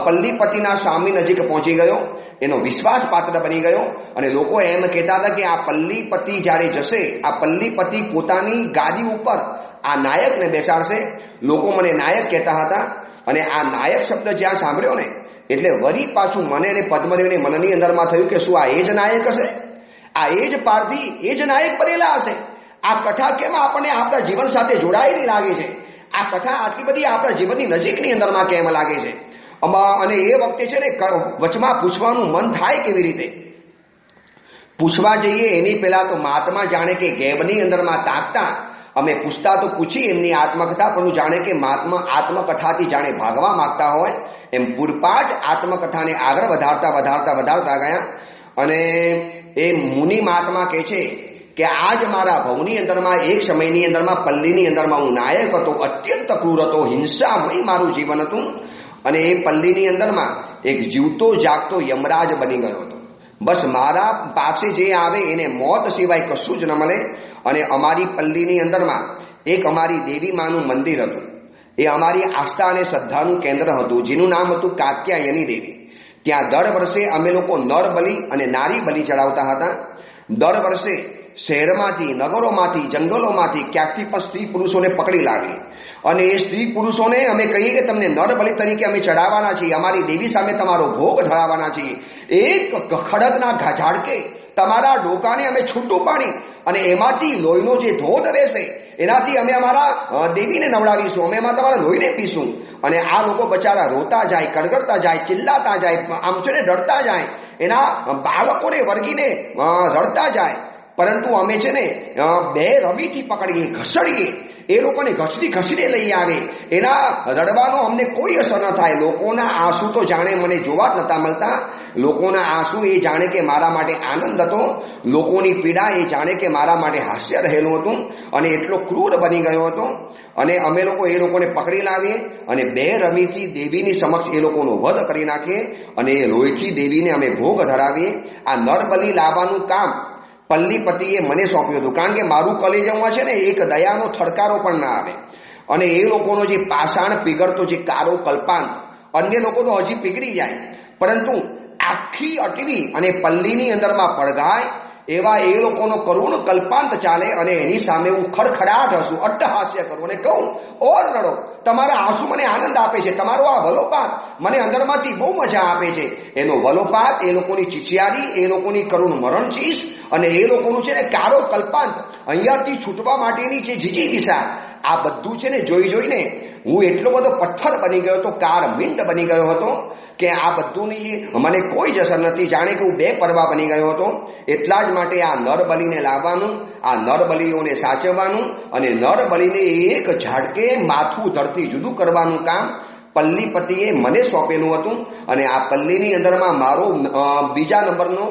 પલ્લીપતિના સ્વામી નજીક પહોંચી ગયો, એનો વિશ્વાસ પાત્ર બની ગયો. અને લોકો એમ કહેતા હતા કે આ પલ્લીપતિ જ્યારે જશે, આ પલ્લીપતિ પોતાની ગાદી ઉપર આ નાયકને બેસાડશે. લોકો મને નાયક કહેતા હતા. અને આ નાયક શબ્દ જ્યાં સાંભળ્યો ને એટલે વળી પાછું મને અને પદ્મદેવને મનની અંદરમાં થયું કે શું આ એ જ નાયક હશે? આ એ જ પારધી, એ જ નાયક બનેલા હશે? આ કથા કેમ આપણને આપણા જીવન સાથે જોડાયેલી લાગે છે? આ કથા આટલી બધી આપણા જીવનની નજીકની અંદરમાં કેમ લાગે છે? અને એ વખતે છે ને વચમાં પૂછવાનું મન થાય કેવી રીતે? પૂછવા જઈએ એની પહેલા તો મહાત્મા જાણે કે ગેબની અંદરમાં તાકતા અમે પૂછતા તો પૂછી એમની આત્મકથા, પણ જાણે કે મહાત્મા આત્મકથાથી જાણે ભાગવા માંગતા હોય એમ પૂરપાટ આત્મકથાને આગળ વધારતા ગયા. અને એ મુનિ મહાત્મા કહે છે કે આજ મારા ભવની અંદરમાં એક સમયની અંદરમાં પલ્લીની અંદરમાં હું નાયક હતો, અત્યંત ક્રૂર હતો, હિંસામય મારું જીવન હતું. અને એ પલ્લીની અંદરમાં એક જીવતો જાગતો યમરાજ બની ગયો હતો. બસ મારા પાસે જે આવે એને મોત સિવાય કશું જ ન મળે. અને અમારી પલ્લીની અંદરમાં એક અમારી દેવી માનું મંદિર હતું. એ અમારી આસ્થા અને શ્રદ્ધાનું કેન્દ્ર હતું, જેનું નામ હતું કાત્યાયની દેવી. ત્યાં દર વર્ષે અમે લોકો નર બલિ અને નારી બલિ ચડાવતા હતા. દર વર્ષે શહેરમાંથી, નગરોમાંથી, જંગલોમાંથી ક્યાંકથી પણ સ્ત્રી પુરુષોને પકડી લાવી અને એ સ્ત્રી પુરુષોને અમે કહીએ કે તમને નર બલિ તરીકે અમે ચડાવવાના છીએ, અમારી દેવી સામે તમારો ભોગ ધરાવવાના છીએ. એક ખડકના ઝાડકે તમારા ડોકાને અમે છૂટું પાડી અને એમાંથી લોહીનો જે ધોધ રહેશે એનાથી અમે અમારા દેવીને નવડાવીશું, અમે એમાં તમારા લોહીને પીશું. અને આ લોકો બચારા રોતા જાય, કડગડતા જાય, ચિલ્લાતા જાય, આમ છે ને ડરતા જાય, એના બાળકોને વળગીને રડતા જાય. પરંતુ અમે છે ને બે રમીથી પકડીએ, ઘસડીએ, એ લોકોને ઘસીને લઈ આવે. એના રડવાનો અમને કોઈ અસર ન થાય. લોકોના આંસુ તો જાણે મને જોવા જ નતા મળતા. લોકોના આંસુ એ જાણે કે મારા માટે આનંદ હતો, લોકોની પીડા એ જાણે કે મારા માટે હાસ્ય રહેલું હતું. અને એટલો ક્રૂર બની ગયો હતો. અને અમે લોકો એ લોકોને પકડી લાવીએ અને બે રમીથી દેવીની સમક્ષ એ લોકોનો વધ કરી નાખીએ અને એ લોહીથી દેવીને અમે ભોગ ધરાવીએ. આ નરબલી લાવવાનું કામ પલ્લીપતિએ મને સોંપ્યું હતું, કારણ કે મારું કલેજામાં છે ને એક દયાનો થડકારો પણ ના આવે. અને એ લોકોનો જે પાષાણ પીગળતો જે કારો કલ્પાંત, અન્ય લોકો તો હજી પીગળી જાય, પરંતુ આખી અટવી અને પલ્લીની અંદરમાં પડઘાય એવા એ લોકોનો કરુણ કલ્પાંત ચાલે. અને એની સામે હું ખડખડાટ હસું, અટ્ટહાસ્ય કરું અને કહું, ઓર રડો, તમારા આંસુ મને આનંદ આપે છે, તમારો આ વલોપાત મને અંદરમાંથી બહુ મજા આપે છે. એનો વલોપાત, એ લોકોની ચીચિયારી, એ લોકોની કરુણ મરણચીસ અને એ લોકોનું છે ને કારો કલ્પાંત, અહીંયાથી છૂટવા માટેની જે જીજી દિશા, આ બધું છે ને જોઈને હું એટલો બધો પથ્થર બની ગયો હતો, કારમિંડ બની ગયો હતો કે આ બધુંની મને કોઈ જ અસર નથી. જાણે કે હું બે પરવા બની ગયો હતો. એટલા જ માટે આ નરબલીને લાવવાનું, આ નરબલીઓને સાચવવાનું અને નરબલીને એક ઝાડકે માથું ધરતી જુદું કરવાનું કામ પલ્લીપતિએ મને સોંપેલું હતું. અને આ પલ્લીની અંદરમાં મારો બીજા નંબરનો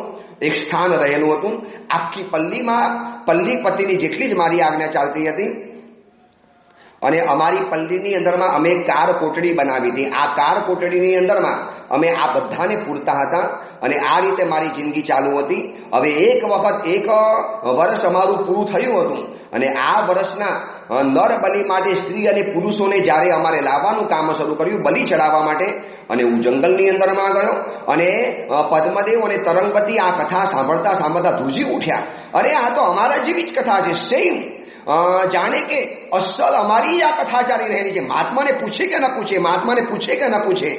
એક સ્થાન રહેલું હતું. આખી પલ્લીમાં પલ્લીપતિની જેટલી જ મારી આજ્ઞા ચાલતી હતી. અને અમારી પલ્લીની અંદરમાં અમે કાર કોટડી બનાવી હતી. આ કાર કોટડીની અંદરમાં અમે આ બધાને પૂરતા હતા અને આ રીતે મારી જિંદગી ચાલુ હતી. હવે એક વખત એક વર્ષ અમારું પૂરું થયું હતું અને આ વર્ષના નર બલિ માટે સ્ત્રી અને પુરુષોને જ્યારે અમારે લાવવાનું કામ શરૂ કર્યું બલિ ચડાવવા માટે, અને હું જંગલની અંદરમાં ગયો અને પદ્મદેવ અને તરંગવતી આ કથા સાંભળતા ધ્રુજી ઉઠ્યા. અરે આ તો અમારા જેવી જ કથા છે, સેમ, જાણે કે અસલ અમારી આ કથા ચાલી રહેલી છે. મહાત્માને પૂછે કે ન પૂછે, મહાત્માને પૂછે કે ન પૂછે,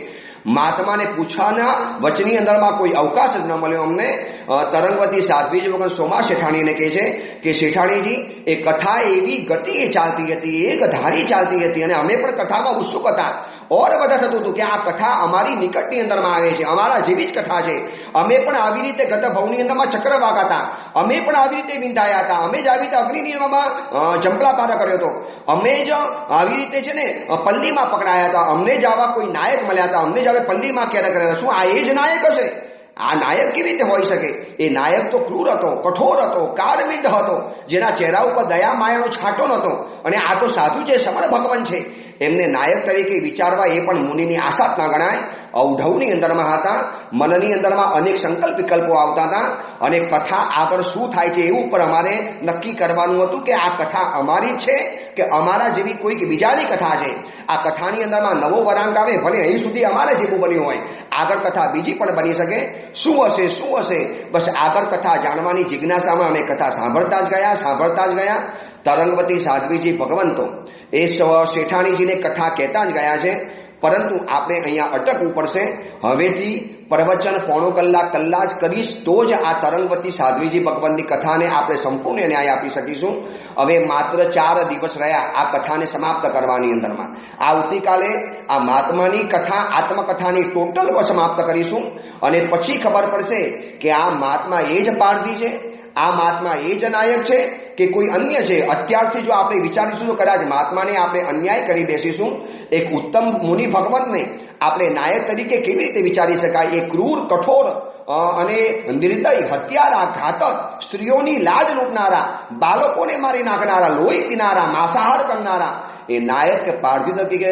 મહાત્માને પૂછવાના વચની અંદરમાં કોઈ અવકાશ જ ન મળ્યો અમને. તરંગવતી સાધ્વીજી વગર સોમા શેઠાણીને કહે છે કે શેઠાણીજી એ કથા એવી ગતિએ ચાલતી હતી, એક ધારી ચાલતી હતી અને અમે પણ કથામાં ઉત્સુક હતા. ઓર બધા થતું હતું કે આ કથા અમારી નિકટની અંદરમાં આવે છે, અમારા જેવી જ કથા છે. અમે પણ આવી રીતે ગત ભવની અંદરમાં ચક્ર વાગાતા, અમે પણ આવી રીતે વિંધાયા હતા, અમે જ આવી રીતે અગ્નિની અંદરમાં જંપલા પાર કર્યો હતો, અમે જ આવી રીતે છે ને પલ્લીમાં પકડાયા હતા, અમને જ આવા કોઈ નાયક મળ્યા હતા, અમને જ હવે પલ્લીમાં ક્યારે કર્યા. શું આ એ જ નાયક હશે? આ નાયક કેવી રીતે હોઈ શકે? એ નાયક તો ક્રૂર હતો, કઠોર હતો, કાળમિંડ હતો, જેના ચહેરા ઉપર દયા માયાનો છાંટો નહોતો. અને આ તો સાધુ છે, સમણ ભગવાન છે, એમને નાયક તરીકે વિચારવા એ પણ મુનિની આશા જ ના ગણાય. ઔઢવની અંદરમાં હતા, મનની અંદરમાં અનેક સંકલ્પ વિકલ્પો આવતા હતા અને કથા આગળ શું થાય છે એવું પર અમારે નક્કી કરવાનું હતું કે આ કથા અમારી છે કે અમારા જેવી કોઈક બીજાની કથા છે. આ કથાની અંદરમાં નવો વરાંક આવે, ભલે અહીં સુધી અમારે જેવું બન્યું હોય, આગળ કથા બીજી પણ બની શકે. શું હશે, શું હશે? બસ આગળ કથા જાણવાની જિજ્ઞાસામાં અમે કથા સાંભળતા જ ગયા. તરંગવતી સાધ્વીજી ભગવંતો એ શેઠાણીજીને કથા કહેતા જ ગયા છે, પરંતુ આપણે અહીંયા અટકવું પડશે. હવેથી પ્રવચન પોણો કલાક જ કરીશ તો જ આ તરંગવતી સાધ્વીજી ભગવંતની કથાને આપણે સંપૂર્ણ ન્યાય આપી શકીશું. હવે માત્ર 4 દિવસ રહ્યા આ કથાને સમાપ્ત કરવાની અંદરમાં. આવતીકાલે આ મહાત્માની કથા, આત્મકથાની ટોટલ સમાપ્ત કરીશું અને પછી ખબર પડશે કે આ મહાત્મા એ જ પારધી છે, આ મહાત્મા એ જ નાયક છે કે કોઈ અન્ય છે. અત્યારથી જો આપણે વિચારીશું તો કદાચ મહાત્માને આપણે અન્યાય કરી બેસીશું. એક ઉત્તમ મુનિ ભગવંતને આપણે નાયક તરીકે કેવી રીતે વિચારી શકાય? એ ક્રૂર, કઠોર અને નિર્દય, હત્યારા, ઘાતક, સ્ત્રીઓની લાજ લૂંટનારા, બાળકોને મારી નાખનારા, લોહી પીનારા, માંસાહાર કરનારા એ નાયક કે પારધી તરીકે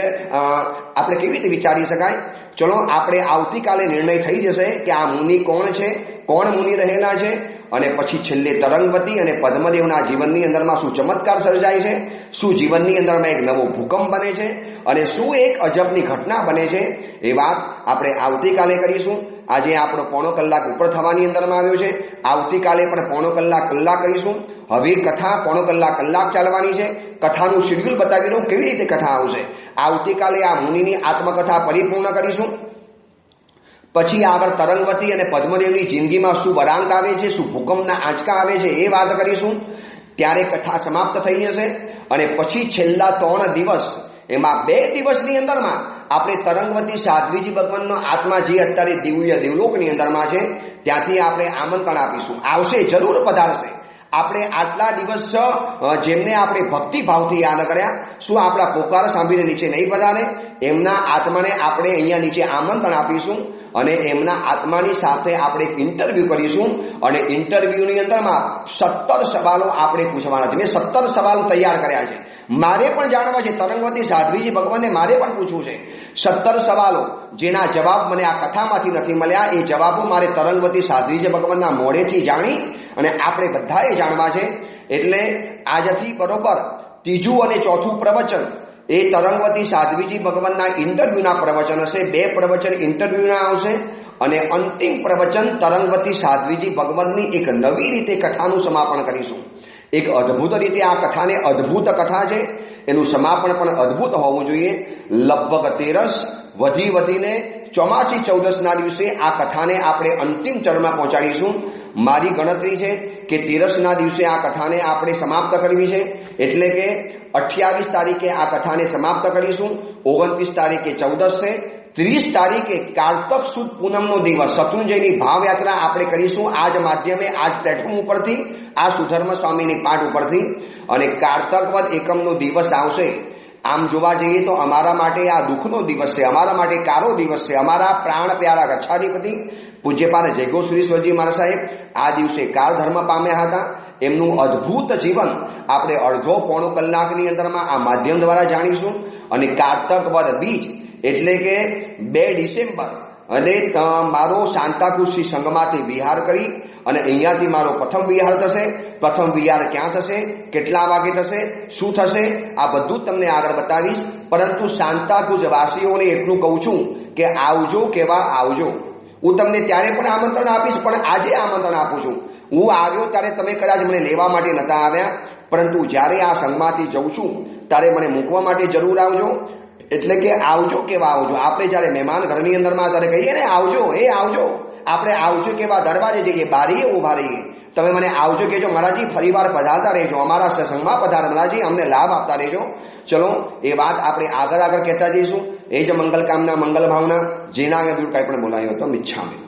આપણે કેવી રીતે વિચારી શકાય? ચલો, આપણે આવતીકાલે નિર્ણય થઈ જશે કે આ મુનિ કોણ છે, કોણ મુનિ રહેલા છે, અને પછી છેલ્લે તરંગવતી અને પદ્મદેવના જીવનની અંદરમાં શું ચમત્કાર સર્જાય છે, શું જીવનની અંદરમાં એક નવો ભૂકંપ બને છે અને શું એક અજબની ઘટના બને છે, એ વાત આપણે આવતીકાલે કરીશું. આજે આપણો પોણો કલાક ઉપર થવાની અંદરમાં આવ્યો છે. આવતીકાલે પણ પોણો કલાક કરીશું. હવે કથા પોણો કલાક ચાલવાની છે. કથાનું શેડ્યુલ બતાવી દઉં કેવી રીતે કથા આવશે. આવતીકાલે આ મુનિની આત્મકથા પરિપૂર્ણ કરીશું. પછી આગળ તરંગવતી અને પદ્મદેવની જિંદગીમાં શું વરાંક આવે છે, શું ભૂકંપના આંચકા આવે છે એ વાત કરીશું. ત્યારે કથા સમાપ્ત થઈ જશે અને પછી છેલ્લા 3 દિવસ, એમાં 2 દિવસની અંદરમાં આપણે તરંગવતી સાધ્વીજી ભગવાનનો આત્મા જે અત્યારે દિવ્ય દેવલોકની અંદરમાં છે ત્યાંથી આપણે આમંત્રણ આપીશું. આવશે, જરૂર પધારશે. આપણે આટલા દિવસ જેમને આપણે ભક્તિભાવથી યાદ કર્યા, શું આપણા પોકાર સાંભળીને નીચે નહીં પધારે? એમના આત્માને આપણે અહીંયા નીચે આમંત્રણ આપીશું અને એમના આત્માની સાથે આપણે ઇન્ટરવ્યૂ કરીશું. અને ઇન્ટરવ્યૂની અંદરમાં 17 સવાલો આપણે પૂછવાના છે. મેં 17 સવાલ તૈયાર કર્યા છે. મારે પણ જાણવા છે, તરંગવતી સાધ્વીજી ભગવાનને મારે પણ પૂછવું છે. 17 સવાલો જેના જવાબ મને આ કથામાંથી નથી મળ્યા, એ જવાબો મારે તરંગવતી સાધ્વીજી ભગવાનના મોઢેથી જાણી અને આપણે બધાએ જાણવા છે. એટલે આજથી બરોબર 3જું અને 4થું પ્રવચન એ તરંગવતી સાધ્વીજી ભગવાનના ઇન્ટરવ્યુના પ્રવચન હશે. 2 પ્રવચન ઇન્ટરવ્યુના આવશે અને અંતિમ પ્રવચન તરંગવતી સાધ્વીજી ભગવાનની એક નવી રીતે કથાનું સમાપન કરીશું. એક અદ્ભુત રીતે આ કથાને, અદ્ભુત કથા છે, એનું સમાપન પણ અદ્ભુત હોવું જોઈએ. લગભગ 13 વધીને ચોમાસી 14ના દિવસે આ કથાને આપણે અંતિમ ચરણમાં પહોંચાડીશું. મારી ગણતરી છે કે 13ના દિવસે આ કથાને આપણે સમાપ્ત કરવી છે. એટલે કે 28 તારીખે આ કથાને સમાપ્ત કરીશું, 29 તારીખે 14 છે, 30 તારીખે કારતક સુદ પૂનમનો દિવસ શત્રુંજયની ભાવયાત્રા આપણે કરીશું. આ જ માધ્યમે, આ જ પ્લેટફોર્મ ઉપરથી, આ સુધર્મ સ્વામીની પાઠ ઉપરથી. અને કારતક વદ એકમનો દિવસ આવશે. આમ જોવા જઈએ તો અમારા માટે આ દુઃખનો દિવસ છે, અમારા માટે કારો દિવસ છે. અમારા પ્રાણ પ્યારા ગચ્છાધિપતિ પૂજ્યપાદ જયગો સુરેશ્વરજી મહારાજ સાહેબ આ દિવસે કાળ ધર્મ પામ્યા હતા. એમનું અદ્ભુત જીવન આપણે અડધો પોણો કલાકની અંદરમાં આ માધ્યમ દ્વારા જાણીશું. અને કારતક વદ બીજ એટલે કે 2 ડિસેમ્બર અને મારો શાંતાકુશી સંઘમાંથી વિહાર કરી અને અહીંયાથી મારો પ્રથમ વિહાર થશે. પ્રથમ વિહાર ક્યાં થશે, કેટલા વાગે થશે, શું થશે, આ બધું તમને આગળ બતાવીશ. પરંતુ શાંતાકુશ વાસીઓને એટલું કહું છું કે આવજો, કેવા આવજો. હું તમને ત્યારે પણ આમંત્રણ આપીશ, પણ આજે આમંત્રણ આપું છું. હું આવ્યો ત્યારે તમે કદાચ મને લેવા માટે નતા આવ્યા, પરંતુ જ્યારે આ સંઘમાંથી જઉં છું ત્યારે મને મૂકવા માટે જરૂર આવજો. એટલે કે આવજો, કેવા આવજો. આપણે જ્યારે મહેમાન ઘરની અંદરમાં ત્યારે કહીએ ને આવજો, એ આવજો, આપણે આવજો કેવા દરવાજે જઈએ, બારીએ ઉભા રહીએ. તમે મને આવજો કહેજો મહારાજજી, ફરીવાર પધારતા રહેજો, અમારા સત્સંગમાં પધારો મહારાજજી, અમને લાભ આપતા રહેજો. ચલો એ વાત આપણે આગળ આગળ કહેતા જઈશું. એ જ મંગલ કામના, મંગલ ભાવના, જેના આગળ બીજું કાંઈ પણ બોલાયો તો મિચ્છામી.